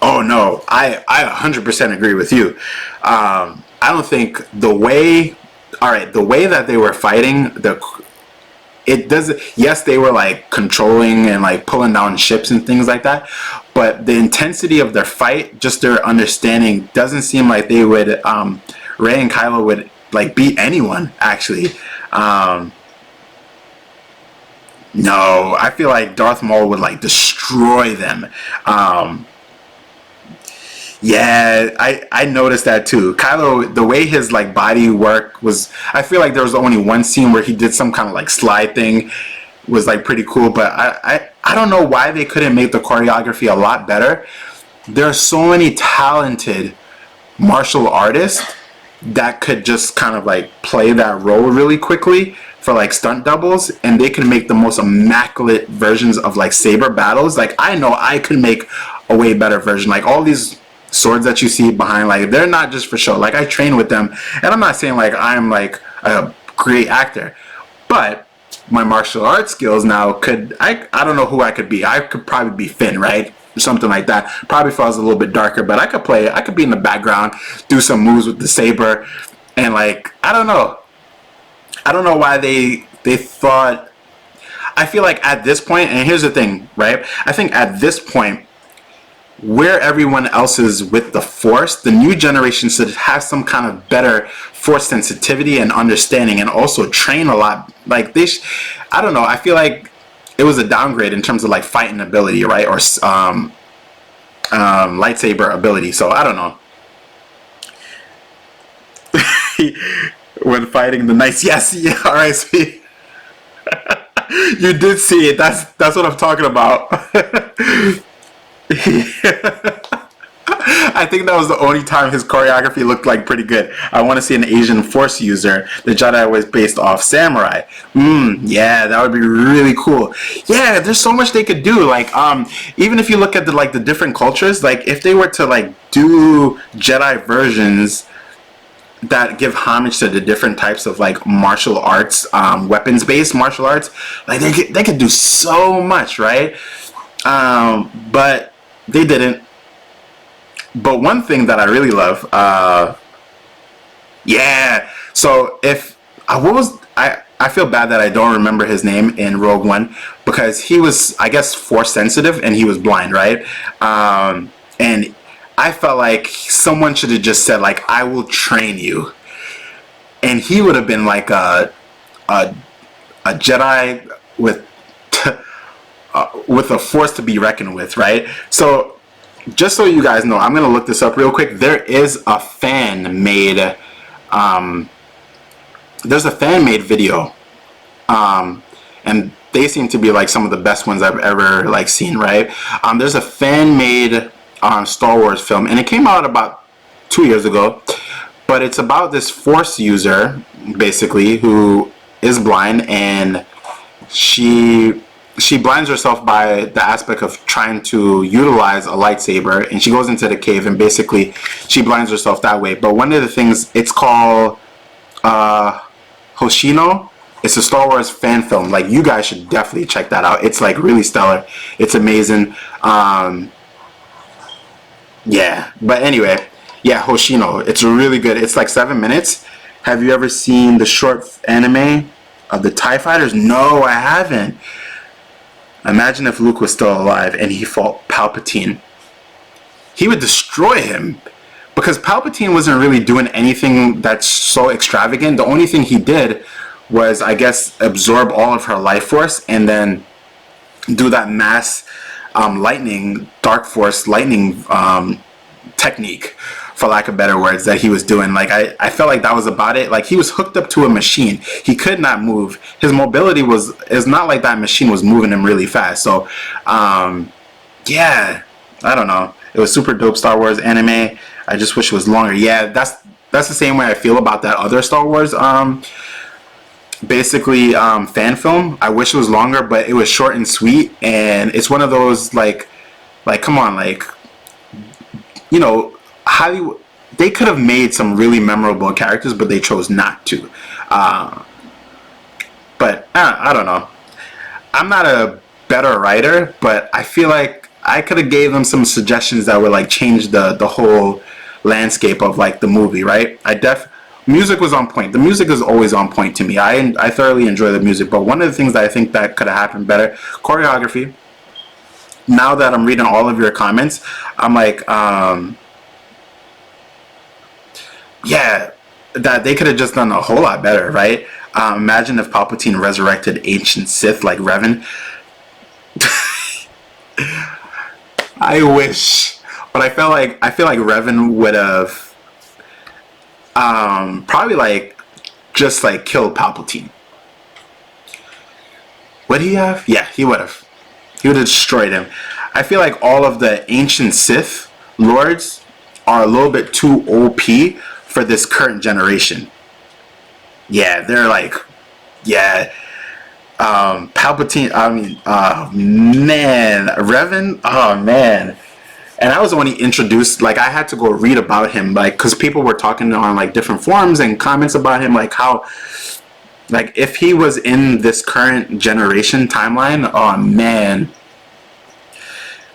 Oh no, I 100% agree with you. I don't think the way that they were fighting, it doesn't. Yes, they were like controlling and like pulling down ships and things like that, but the intensity of their fight, just their understanding, doesn't seem like they would. Rey and Kylo would like beat anyone actually. No, I feel like Darth Maul would like destroy them. Yeah, I noticed that too. Kylo, the way his like body work was, I feel like there was only one scene where he did some kind of like slide thing, was like pretty cool, but I don't know why they couldn't make the choreography a lot better. There are so many talented martial artists that could just kind of like play that role really quickly for like stunt doubles, and they can make the most immaculate versions of like saber battles. Like I know I could make a way better version. Like all these swords that you see behind, like they're not just for show. Like I train with them, and I'm not saying like I'm like a great actor, but my martial arts skills now, I don't know who I could be. I could probably be Finn, right? Something like that. Probably if I was a little bit darker, but I could be in the background, do some moves with the saber, and like, I don't know why they thought. I feel like at this point, and here's the thing, right? I think at this point, where everyone else is with the Force, the new generation should have some kind of better Force sensitivity and understanding, and also train a lot. Like I don't know. I feel like it was a downgrade in terms of like fighting ability, right? Or lightsaber ability. So I don't know. When fighting the knights, yes, yeah, RSP. You did see it. That's what I'm talking about. I think that was the only time his choreography looked like pretty good. I want to see an Asian Force user. The Jedi was based off samurai. Yeah, that would be really cool. Yeah, there's so much they could do. Like, even if you look at the different cultures, like if they were to like do Jedi versions that give homage to the different types of like martial arts, weapons-based martial arts, like they could do so much, right? But they didn't. But one thing that I really love, yeah. So if I feel bad that I don't remember his name in Rogue One, because he was, I guess, Force sensitive and he was blind, right? And I felt like someone should have just said like, "I will train you," and he would have been like a Jedi with a Force to be reckoned with, right? So just so you guys know, I'm gonna look this up real quick. There is a fan made there's a fan made video, and they seem to be like some of the best ones I've ever like seen, right? There's a fan made Star Wars film, and it came out about 2 years ago, but it's about this Force user basically who is blind, and she blinds herself by the aspect of trying to utilize a lightsaber, and she goes into the cave and basically she blinds herself that way. But one of the things, it's called Hoshino. It's a Star Wars fan film. Like, you guys should definitely check that out. It's like really stellar. It's amazing. Yeah, but anyway, yeah, Hoshino. It's really good. It's like 7 minutes. Have you ever seen the short anime of the TIE Fighters? No, I haven't. Imagine if Luke was still alive and he fought Palpatine. He would destroy him, because Palpatine wasn't really doing anything that's so extravagant. The only thing he did was, I guess, absorb all of her life force and then do that mass lightning, dark force lightning technique, for lack of better words, that he was doing. Like, I felt like that was about it. Like, he was hooked up to a machine. He could not move. His mobility is not like that machine was moving him really fast. So, yeah, I don't know. It was super dope Star Wars anime. I just wish it was longer. Yeah, that's the same way I feel about that other Star Wars basically fan film. I wish it was longer, but it was short and sweet, and it's one of those like come on, like, you know, Hollywood, they could have made some really memorable characters, but they chose not to. But I don't know. I'm not a better writer, but I feel like I could have gave them some suggestions that would like change the whole landscape of like the movie, right? Music was on point. The music is always on point to me. I thoroughly enjoy the music, but one of the things that I think that could have happened better, choreography. Now that I'm reading all of your comments, I'm like, yeah, that they could have just done a whole lot better, right? Imagine if Palpatine resurrected ancient Sith like Revan. I wish, but I feel like Revan would have probably like just like killed Palpatine. Would he have? Yeah, he would have. He would have destroyed him. I feel like all of the ancient Sith lords are a little bit too OP for this current generation. Yeah, they're like, yeah, Palpatine, I mean, man, Revan, oh man. And I was only introduced, like, I had to go read about him, like, because people were talking on like different forums and comments about him, like how Like, if he was in this current generation timeline, oh man,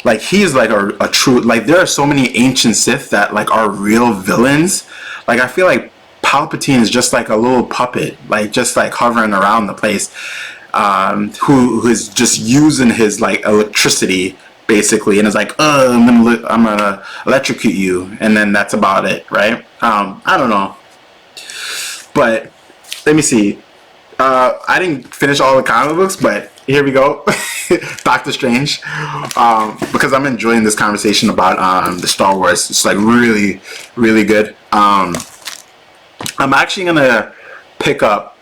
like, he's like a true, like, there are so many ancient Sith that like are real villains. Like, I feel like Palpatine is just like a little puppet, like just like hovering around the place, who is just using his like electricity basically, and is like, I'm gonna electrocute you, and then that's about it, right? I don't know, but let me see. I didn't finish all the comic books, but here we go. Doctor Strange, because I'm enjoying this conversation about the Star Wars. It's like really, really good. I'm actually gonna pick up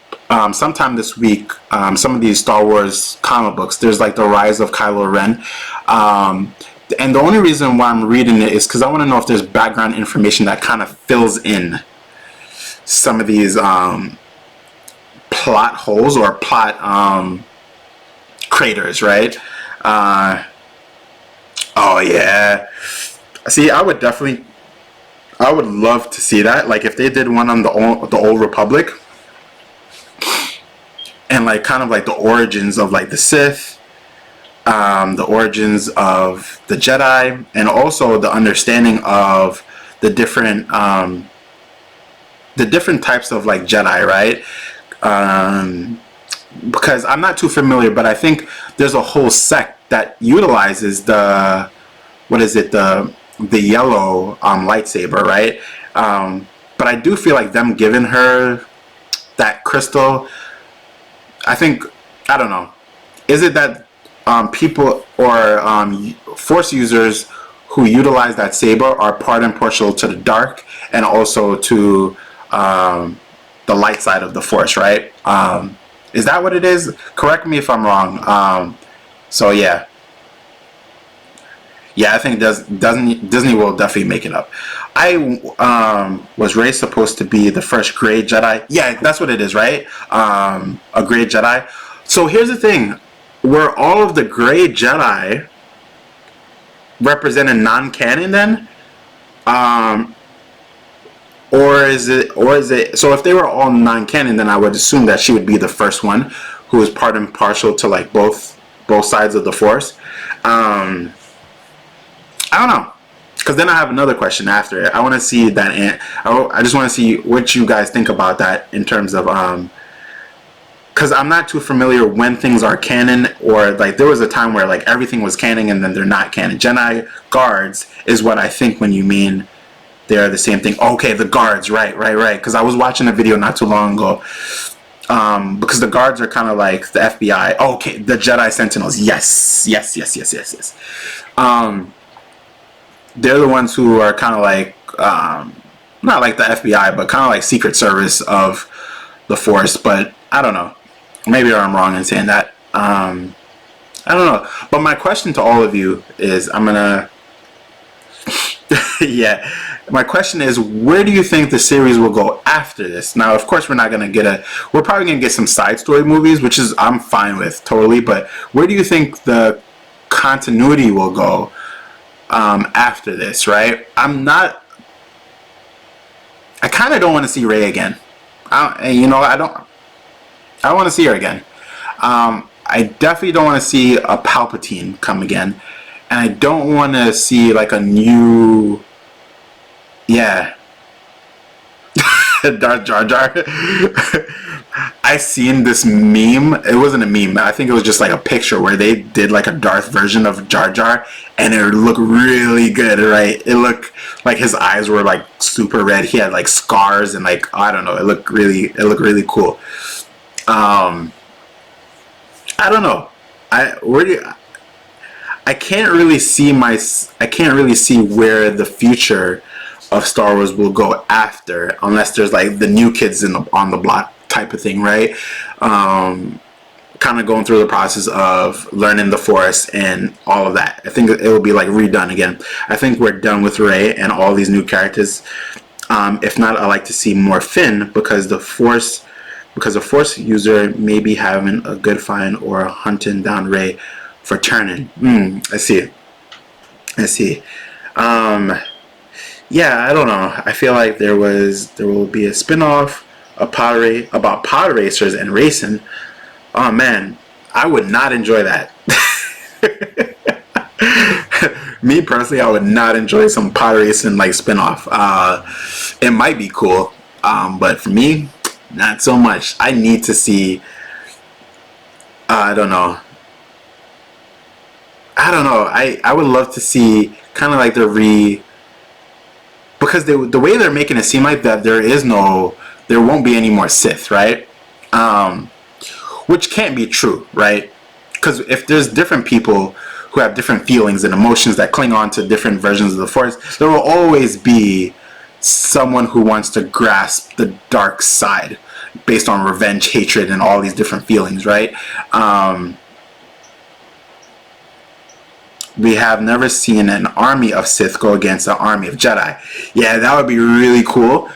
sometime this week some of these Star Wars comic books. There's like the Rise of Kylo Ren, and the only reason why I'm reading it is because I want to know if there's background information that kind of fills in some of these plot holes or plot craters, right? Oh yeah. See, I would love to see that. Like, if they did one on the Old Republic, and like kind of like the origins of like the Sith, the origins of the Jedi, and also the understanding of the different types of like Jedi, right? Because I'm not too familiar, but I think there's a whole sect that utilizes the yellow lightsaber, right? But I do feel like them giving her that crystal, I don't know, is it that people or Force users who utilize that saber are part and parcel to the dark and also to the light side of the Force, right? Is that what it is? Correct me if I'm wrong. So yeah, I think Disney will definitely make it up. Was Rey supposed to be the first Grey Jedi? Yeah, that's what it is, right? A Grey Jedi. So here's the thing: were all of the Grey Jedi represented non-canon then? Or is it? So if they were all non-canon, then I would assume that she would be the first one who is part and parcel to like both sides of the Force. I don't know, because then I have another question after it. I want to see that. I just want to see what you guys think about that in terms of because I'm not too familiar when things are canon, or like there was a time where like everything was canon and then they're not canon. Jedi guards is what I think when you mean they're the same thing. Okay, the guards, right. Because I was watching a video not too long ago. Because the guards are kind of like the FBI. Okay, the Jedi Sentinels. Yes. They're the ones who are kind of like, not like the FBI, but kind of like Secret Service of the Force. But I don't know. Maybe I'm wrong in saying that. I don't know. But my question to all of you is, I'm gonna yeah, my question is, where do you think the series will go after this? Now, of course, we're probably gonna get some side story movies, which is I'm fine with totally, but where do you think the continuity will go after this, right? I kind of don't want to see Rey again. I don't want to see her again. I definitely don't want to see a Palpatine come again. And I don't want to see like a new, Darth Jar Jar. I seen this meme. It wasn't a meme. I think it was just like a picture where they did like a Darth version of Jar Jar, and it looked really good, right? It looked like his eyes were like super red. He had like scars and like, I don't know. It looked really cool. I don't know. I can't really see where the future of Star Wars will go after, unless there's like the new kids on the block type of thing, right? Kind of going through the process of learning the Force and all of that. I think it will be like redone again. I think we're done with Rey and all these new characters. If not, I like to see more Finn, because a Force user may be having a good find or hunting down Rey for turning. I see. Yeah, I don't know. I feel like there will be a spin-off about pod racers and racing. Oh man, I would not enjoy that. Me personally, I would not enjoy some pod racing like spinoff. It might be cool, but for me, not so much. I need to see. I don't know. I would love to see kind of like because the way they're making it seem like that there won't be any more Sith, right? Which can't be true, right? Because if there's different people who have different feelings and emotions that cling on to different versions of the Force, there will always be someone who wants to grasp the dark side based on revenge, hatred, and all these different feelings, right? We have never seen an army of Sith go against an army of Jedi. Yeah, that would be really cool.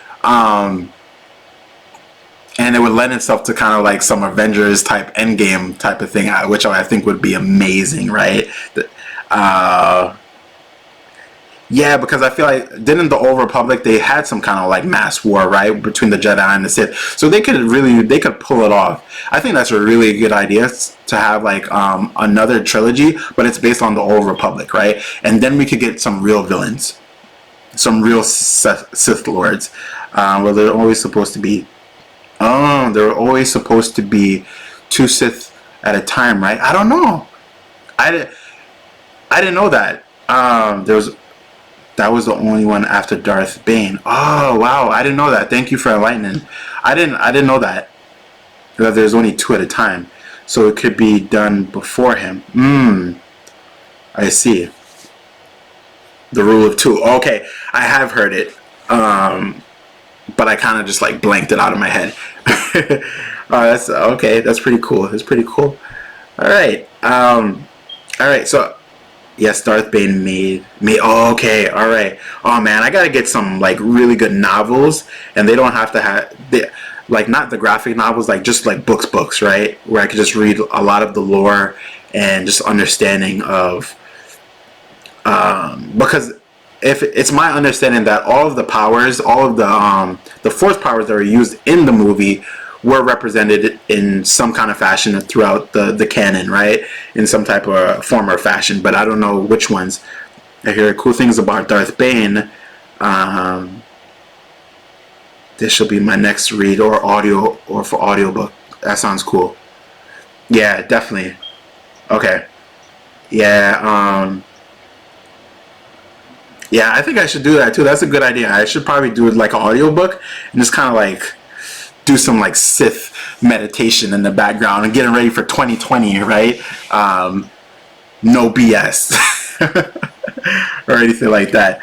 And it would lend itself to kind of like some Avengers type Endgame type of thing, which I think would be amazing, right? Yeah, because I feel like didn't the Old Republic, they had some kind of like mass war, right, between the Jedi and the Sith, so they could pull it off. I think that's a really good idea to have like another trilogy, but it's based on the Old Republic, right? And then we could get some real villains, some real Sith lords. Well, they're always supposed to be. Oh, there were always supposed to be 2 Sith at a time, right? I don't know. I didn't know that. That was the only one after Darth Bane. Oh wow, I didn't know that. Thank you for enlightening. I didn't know that. That there's only 2 at a time, so it could be done before him. I see. The rule of 2. Okay, I have heard it. But I kind of just like blanked it out of my head. That's okay. That's pretty cool. That's pretty cool. All right. All right. So, yes, Darth Bane made. Oh, okay. All right. Oh man, I gotta get some like really good novels, and they don't have to have like not the graphic novels, like just like books, right? Where I could just read a lot of the lore and just understanding of. Because if it's my understanding that all of the powers, all of the Force powers that are used in the movie were represented in some kind of fashion throughout the canon, right? In some type of form or fashion, but I don't know which ones. I hear cool things about Darth Bane. This shall be my next read or for audiobook. That sounds cool. Yeah, definitely. Okay. Yeah, yeah, I think I should do that too. That's a good idea. I should probably do it like an audiobook and just kind of like do some like Sith meditation in the background and getting ready for 2020, right? No BS or anything like that.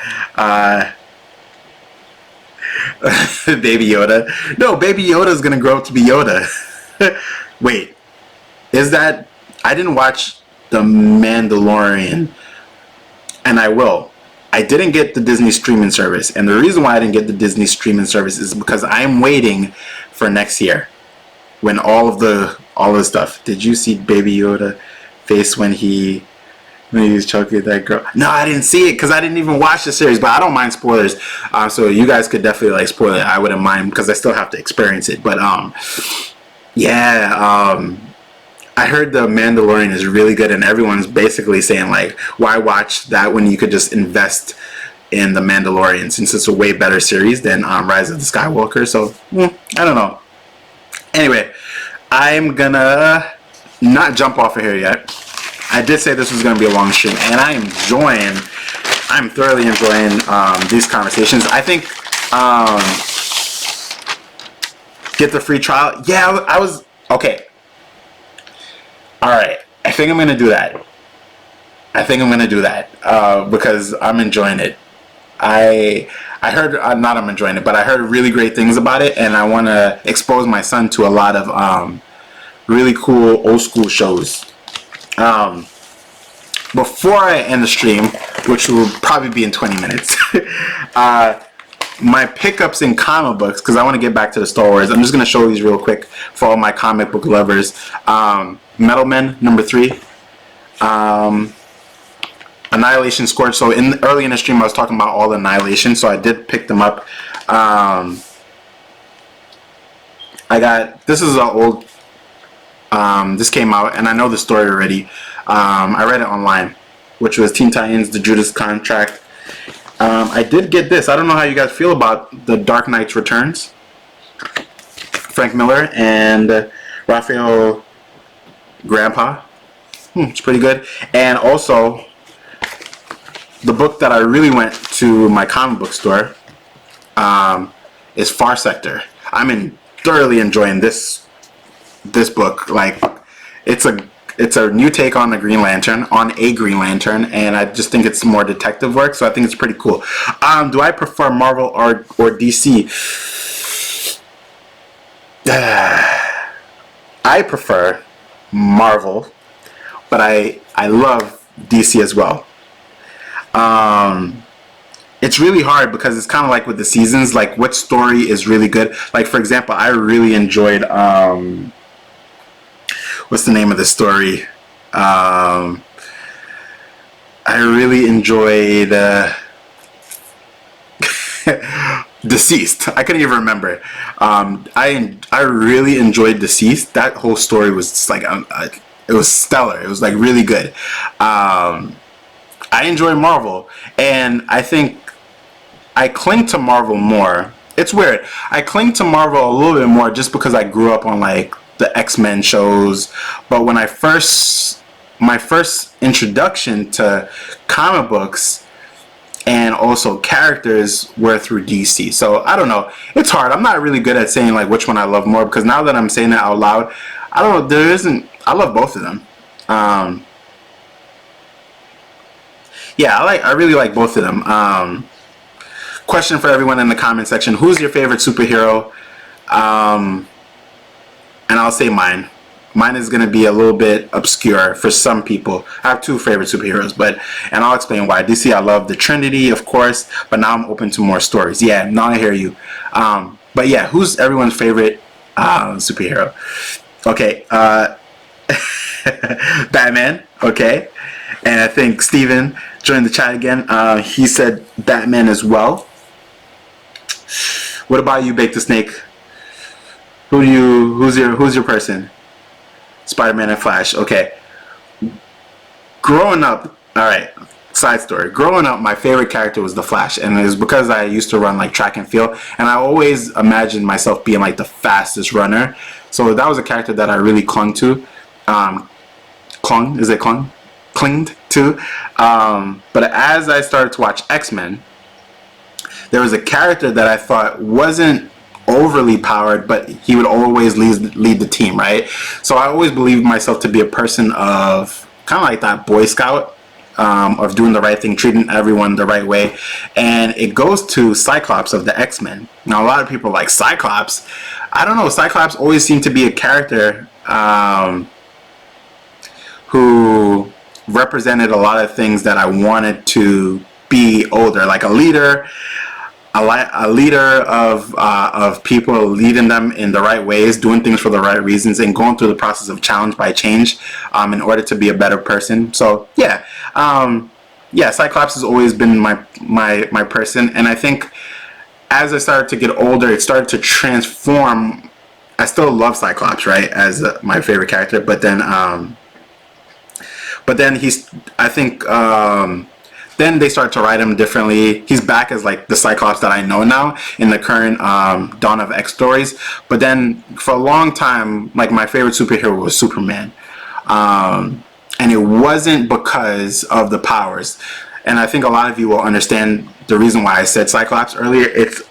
Baby Yoda. No, Baby Yoda is gonna grow up to be Yoda. Wait, is that? I didn't watch The Mandalorian, and I will. I didn't get the Disney streaming service, and the reason why I didn't get the Disney streaming service is because I'm waiting for next year, when all the stuff. Did you see Baby Yoda face when he was choking that girl? No, I didn't see it because I didn't even watch the series, but I don't mind spoilers. So you guys could definitely like spoil it. I wouldn't mind because I still have to experience it. But yeah. I heard The Mandalorian is really good, and everyone's basically saying like, why watch that when you could just invest in The Mandalorian, since it's a way better series than Rise of the Skywalker. So I don't know. Anyway, I'm gonna not jump off of here yet. I did say this was gonna be a long stream, and I'm thoroughly enjoying these conversations. I think get the free trial. Yeah, I was okay. Alright, I think I'm going to do that. Because I'm enjoying it. I heard, not I'm enjoying it, but I heard really great things about it, and I want to expose my son to a lot of really cool old school shows. Before I end the stream, which will probably be in 20 minutes, my pickups in comic books, because I want to get back to the Star Wars. I'm just going to show these real quick for all my comic book lovers. Metal Men #3, Annihilation Scourge. So early in the stream I was talking about all the Annihilation, so I did pick them up. I got, this is an old, this came out, and I know the story already. I read it online, which was Teen Titans, The Judas Contract. I did get this. I don't know how you guys feel about The Dark Knight's Returns. Frank Miller and Raphael Grandpa. It's pretty good. And also, the book that I really went to my comic book store is Far Sector. I'm thoroughly enjoying this book. Like, it's a new take on a Green Lantern, and I just think it's more detective work, so I think it's pretty cool. Do I prefer Marvel or DC? I prefer Marvel, but I love DC as well. It's really hard because it's kind of like with the seasons, like what story is really good. Like, for example, I really enjoyed what's the name of the story? I really enjoyed Deceased. I couldn't even remember. I really enjoyed Deceased. That whole story was just like it was stellar. It was like really good. I enjoy Marvel, and I think I cling to Marvel more. It's weird. I cling to Marvel a little bit more just because I grew up on like the X-Men shows. But when my first introduction to comic books and also characters were through DC. So I don't know. It's hard. I'm not really good at saying like which one I love more, because now that I'm saying it out loud, I don't know. I love both of them. Yeah, I really like both of them. Question for everyone in the comment section: who's your favorite superhero? And I'll say mine. Mine is going to be a little bit obscure for some people. I have two favorite superheroes, and I'll explain why. DC, I love the Trinity, of course, but now I'm open to more stories. Yeah, now I hear you. But yeah, who's everyone's favorite superhero? Okay, Batman. Okay, and I think Steven joined the chat again. He said Batman as well. What about you, Bake the Snake? Who's your person? Spider-Man and Flash. Okay. Growing up, alright, side story. Growing up, my favorite character was the Flash, and it was because I used to run like track and field, and I always imagined myself being like the fastest runner. So that was a character that I really clung to. Clinged to. But as I started to watch X-Men, there was a character that I thought wasn't overly powered, but he would always lead the team, right? So I always believed myself to be a person of kind of like that Boy Scout, of doing the right thing, treating everyone the right way. And it goes to Cyclops of the X-Men. Now, a lot of people are like, Cyclops? I don't know. Cyclops always seemed to be a character who represented a lot of things that I wanted to be older, like a leader. A leader of people, leading them in the right ways, doing things for the right reasons, and going through the process of challenge by change in order to be a better person. So yeah, Cyclops has always been my person, and I think as I started to get older, it started to transform. I still love Cyclops, right, as my favorite character, but then then they start to write him differently. He's back as like the Cyclops that I know now in the current Dawn of X stories. But then for a long time, like my favorite superhero was Superman. And it wasn't because of the powers. And I think a lot of you will understand the reason why I said Cyclops earlier. It's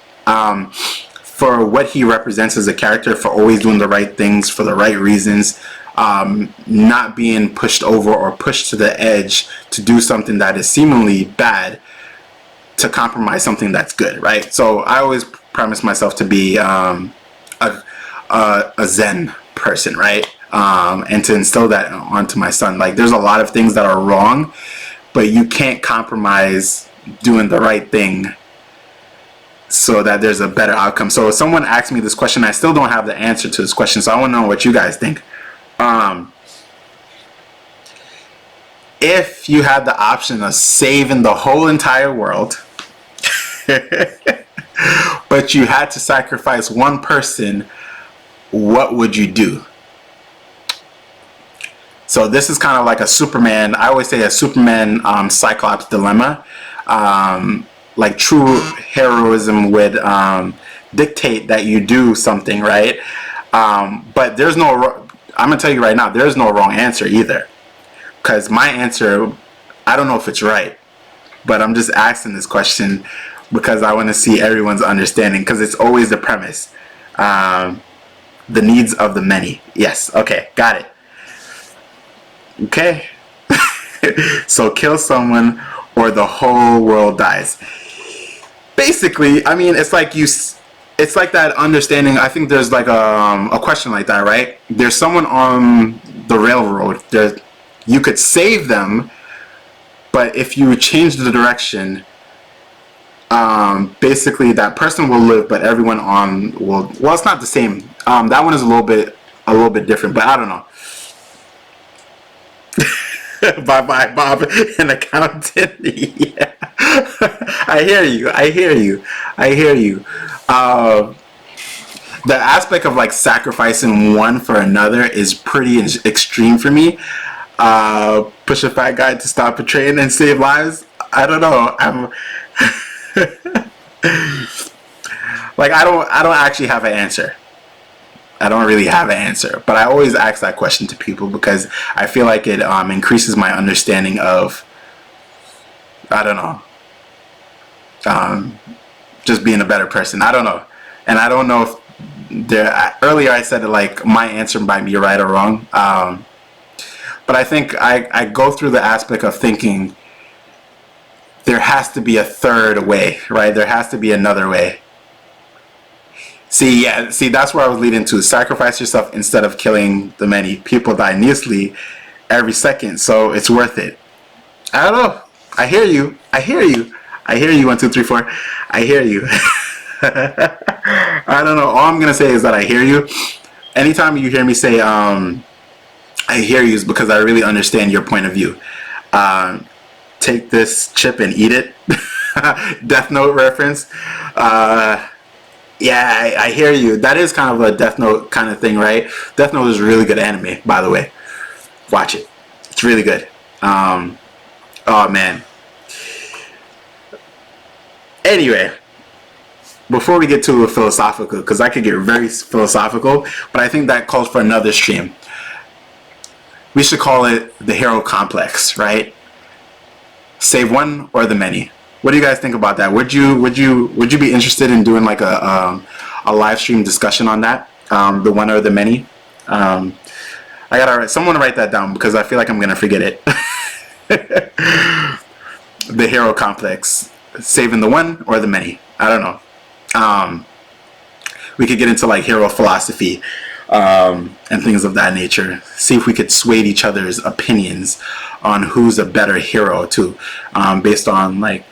for what he represents as a character, for always doing the right things for the right reasons. Not being pushed over or pushed to the edge to do something that is seemingly bad to compromise something that's good, right? So I always promise myself to be a Zen person, right? And to instill that onto my son. Like, there's a lot of things that are wrong, but you can't compromise doing the right thing so that there's a better outcome. So if someone asked me this question, I still don't have the answer to this question, so I want to know what you guys think. If you had the option of saving the whole entire world, but you had to sacrifice one person, what would you do? So this is kind of like a Superman, I always say a Superman Cyclops dilemma. Like true heroism would dictate that you do something, right? But there's no, I'm gonna tell you right now, there's no wrong answer either. Because my answer, I don't know if it's right, but I'm just asking this question because I want to see everyone's understanding, because it's always the premise. The needs of the many. Yes, okay, got it. Okay. So kill someone or the whole world dies. Basically, I mean, it's like it's like that understanding. I think there's like a question like that, right? There's someone on the railroad. You could save them, but if you change the direction, basically that person will live, but everyone on will. Well, it's not the same. That one is a little bit different, but I don't know. Bye bye, Bob, an accountant. Yeah. I hear you. The aspect of like sacrificing one for another is pretty extreme for me. Push a fat guy to stop a train and save lives. I don't know. Like I don't actually have an answer. I don't really have an answer, but I always ask that question to people because I feel like it increases my understanding of, I don't know, just being a better person. I don't know. And I don't know if earlier I said that like my answer might be right or wrong. But I think I go through the aspect of thinking there has to be a third way, right? There has to be another way. See, that's where I was leading to. Sacrifice yourself instead of killing the many. People die needlessly every second, so it's worth it. I don't know. I hear you. 1, 2, 3, 4. I hear you. I don't know. All I'm gonna say is that I hear you. Anytime you hear me say I hear you is because I really understand your point of view. Take this chip and eat it. Death Note reference. Yeah, I hear you. That is kind of a Death Note kind of thing, right? Death Note is a really good anime, by the way. Watch it. It's really good. Oh, man. Anyway, before we get to a philosophical, because I could get very philosophical, but I think that calls for another stream. We should call it the hero complex, right? Save one or the many. What do you guys think about that? Would you be interested in doing like a live stream discussion on that? The one or the many? I gotta someone write that down because I feel like I'm gonna forget it. The hero complex, saving the one or the many. I don't know. We could get into like hero philosophy and things of that nature. See if we could sway each other's opinions on who's a better hero too, based on like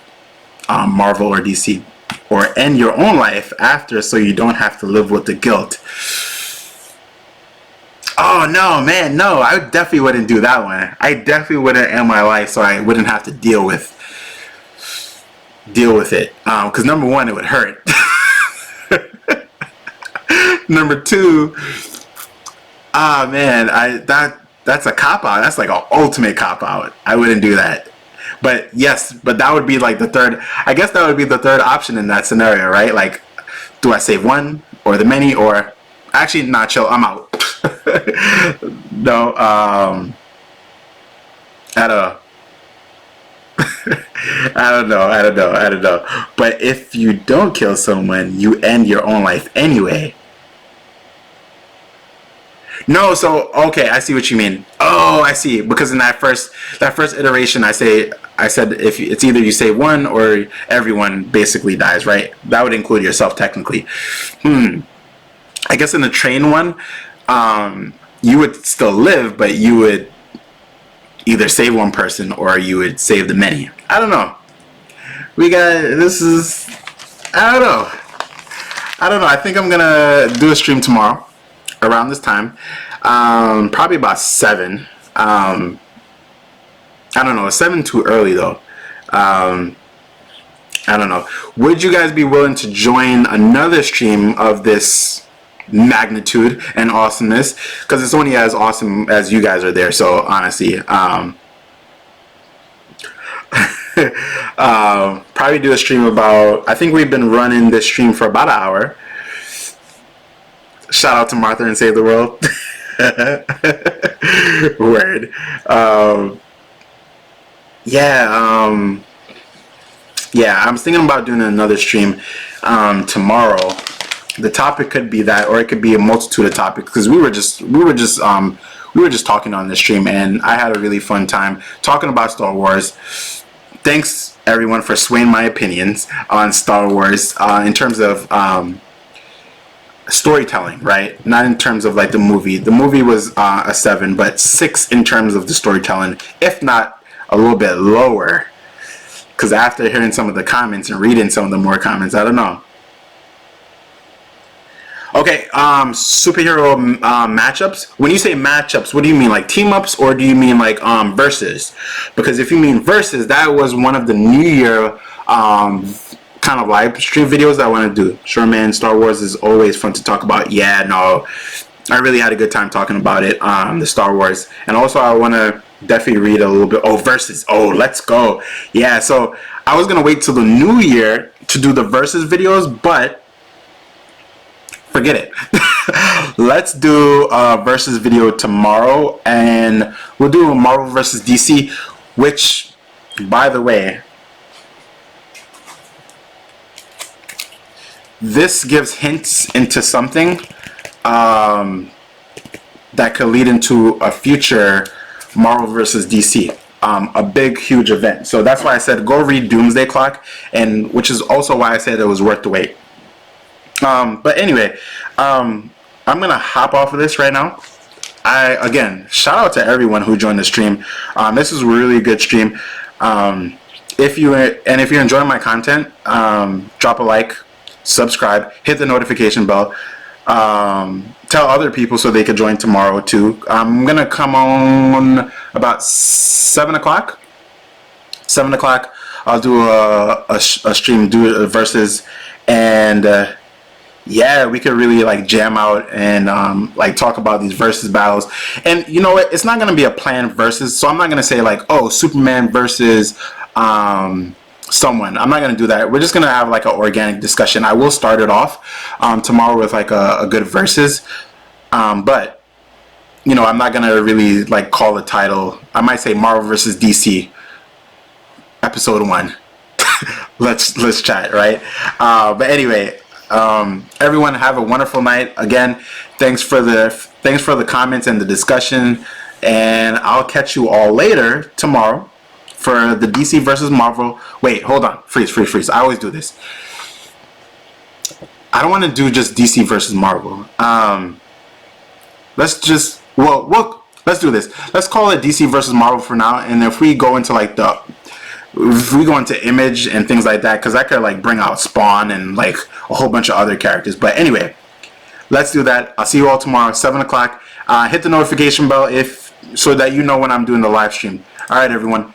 Marvel or DC, or end your own life after so you don't have to live with the guilt. Oh no, man, no, I definitely wouldn't do that one. I definitely wouldn't end my life so I wouldn't have to deal with it, because number one, it would hurt. Number two, man, that's a cop out. That's like an ultimate cop out. I wouldn't do that. But yes, but that would be like the third. I guess that would be the third option in that scenario, right? Like, do I save one or the many, or actually, not chill. I'm out. No, I don't know. But if you don't kill someone, you end your own life anyway. No, so okay, I see what you mean. Oh, I see. Because in that first iteration, I said if it's either you save one or everyone basically dies, right? That would include yourself technically. I guess in the train one, you would still live, but you would either save one person or you would save the many. I don't know. I don't know. I think I'm gonna do a stream tomorrow around this time, probably about 7. I don't know, 7 too early though. I don't know. Would you guys be willing to join another stream of this magnitude and awesomeness, because it's only as awesome as you guys are there. So honestly, probably do a stream about, I think we've been running this stream for about an hour. Shout out to Martha and Save the World. Word. Yeah, I was thinking about doing another stream tomorrow. The topic could be that, or it could be a multitude of topics, because we were just talking on this stream, and I had a really fun time talking about Star Wars. Thanks everyone for swaying my opinions on Star Wars in terms of storytelling, right? Not in terms of like the movie. The movie was a 7, but 6 in terms of the storytelling, if not a little bit lower. Because after hearing some of the comments and reading some of the more comments, I don't know. Okay, superhero matchups. When you say matchups, what do you mean? Like team-ups, or do you mean like versus? Because if you mean versus, that was one of the New Year kind of live stream videos that I want to do. Sure, man, Star Wars is always fun to talk about. Yeah, no, I really had a good time talking about it, the Star Wars. And also I want to definitely read a little bit. Oh, versus. Oh, let's go. Yeah, so I was going to wait till the new year to do the versus videos, but forget it. Let's do a versus video tomorrow, and we'll do a Marvel versus DC, which, by the way, this gives hints into something that could lead into a future Marvel versus DC, a big, huge event. So that's why I said go read Doomsday Clock, and which is also why I said it was worth the wait. But anyway, I'm gonna hop off of this right now. Again, shout out to everyone who joined the stream. This is a really good stream. If you're enjoying my content, drop a like, subscribe, hit the notification bell, tell other people so they could join tomorrow too. I'm gonna come on about 7 o'clock. 7 o'clock. I'll do a stream, do a versus, and yeah, we could really like jam out and like talk about these versus battles. And you know what? It's not gonna be a planned versus, so I'm not gonna say like, oh, Superman versus someone. I'm not gonna do that. We're just gonna have like an organic discussion. I will start it off tomorrow with like a good versus, but you know, I'm not gonna really like call the title. I might say Marvel versus DC episode 1. let's chat, right? But anyway, everyone have a wonderful night. Again, thanks for the comments and the discussion, and I'll catch you all later tomorrow for the DC versus Marvel. Wait, hold on. Freeze. I always do this. I don't want to do just DC versus Marvel. Let's just, let's do this. Let's call it DC versus Marvel for now, and if we go into like if we go into Image and things like that, because that could like bring out Spawn and like a whole bunch of other characters. But anyway, let's do that. I'll see you all tomorrow, 7 o'clock. Hit the notification bell so that you know when I'm doing the live stream. All right, everyone.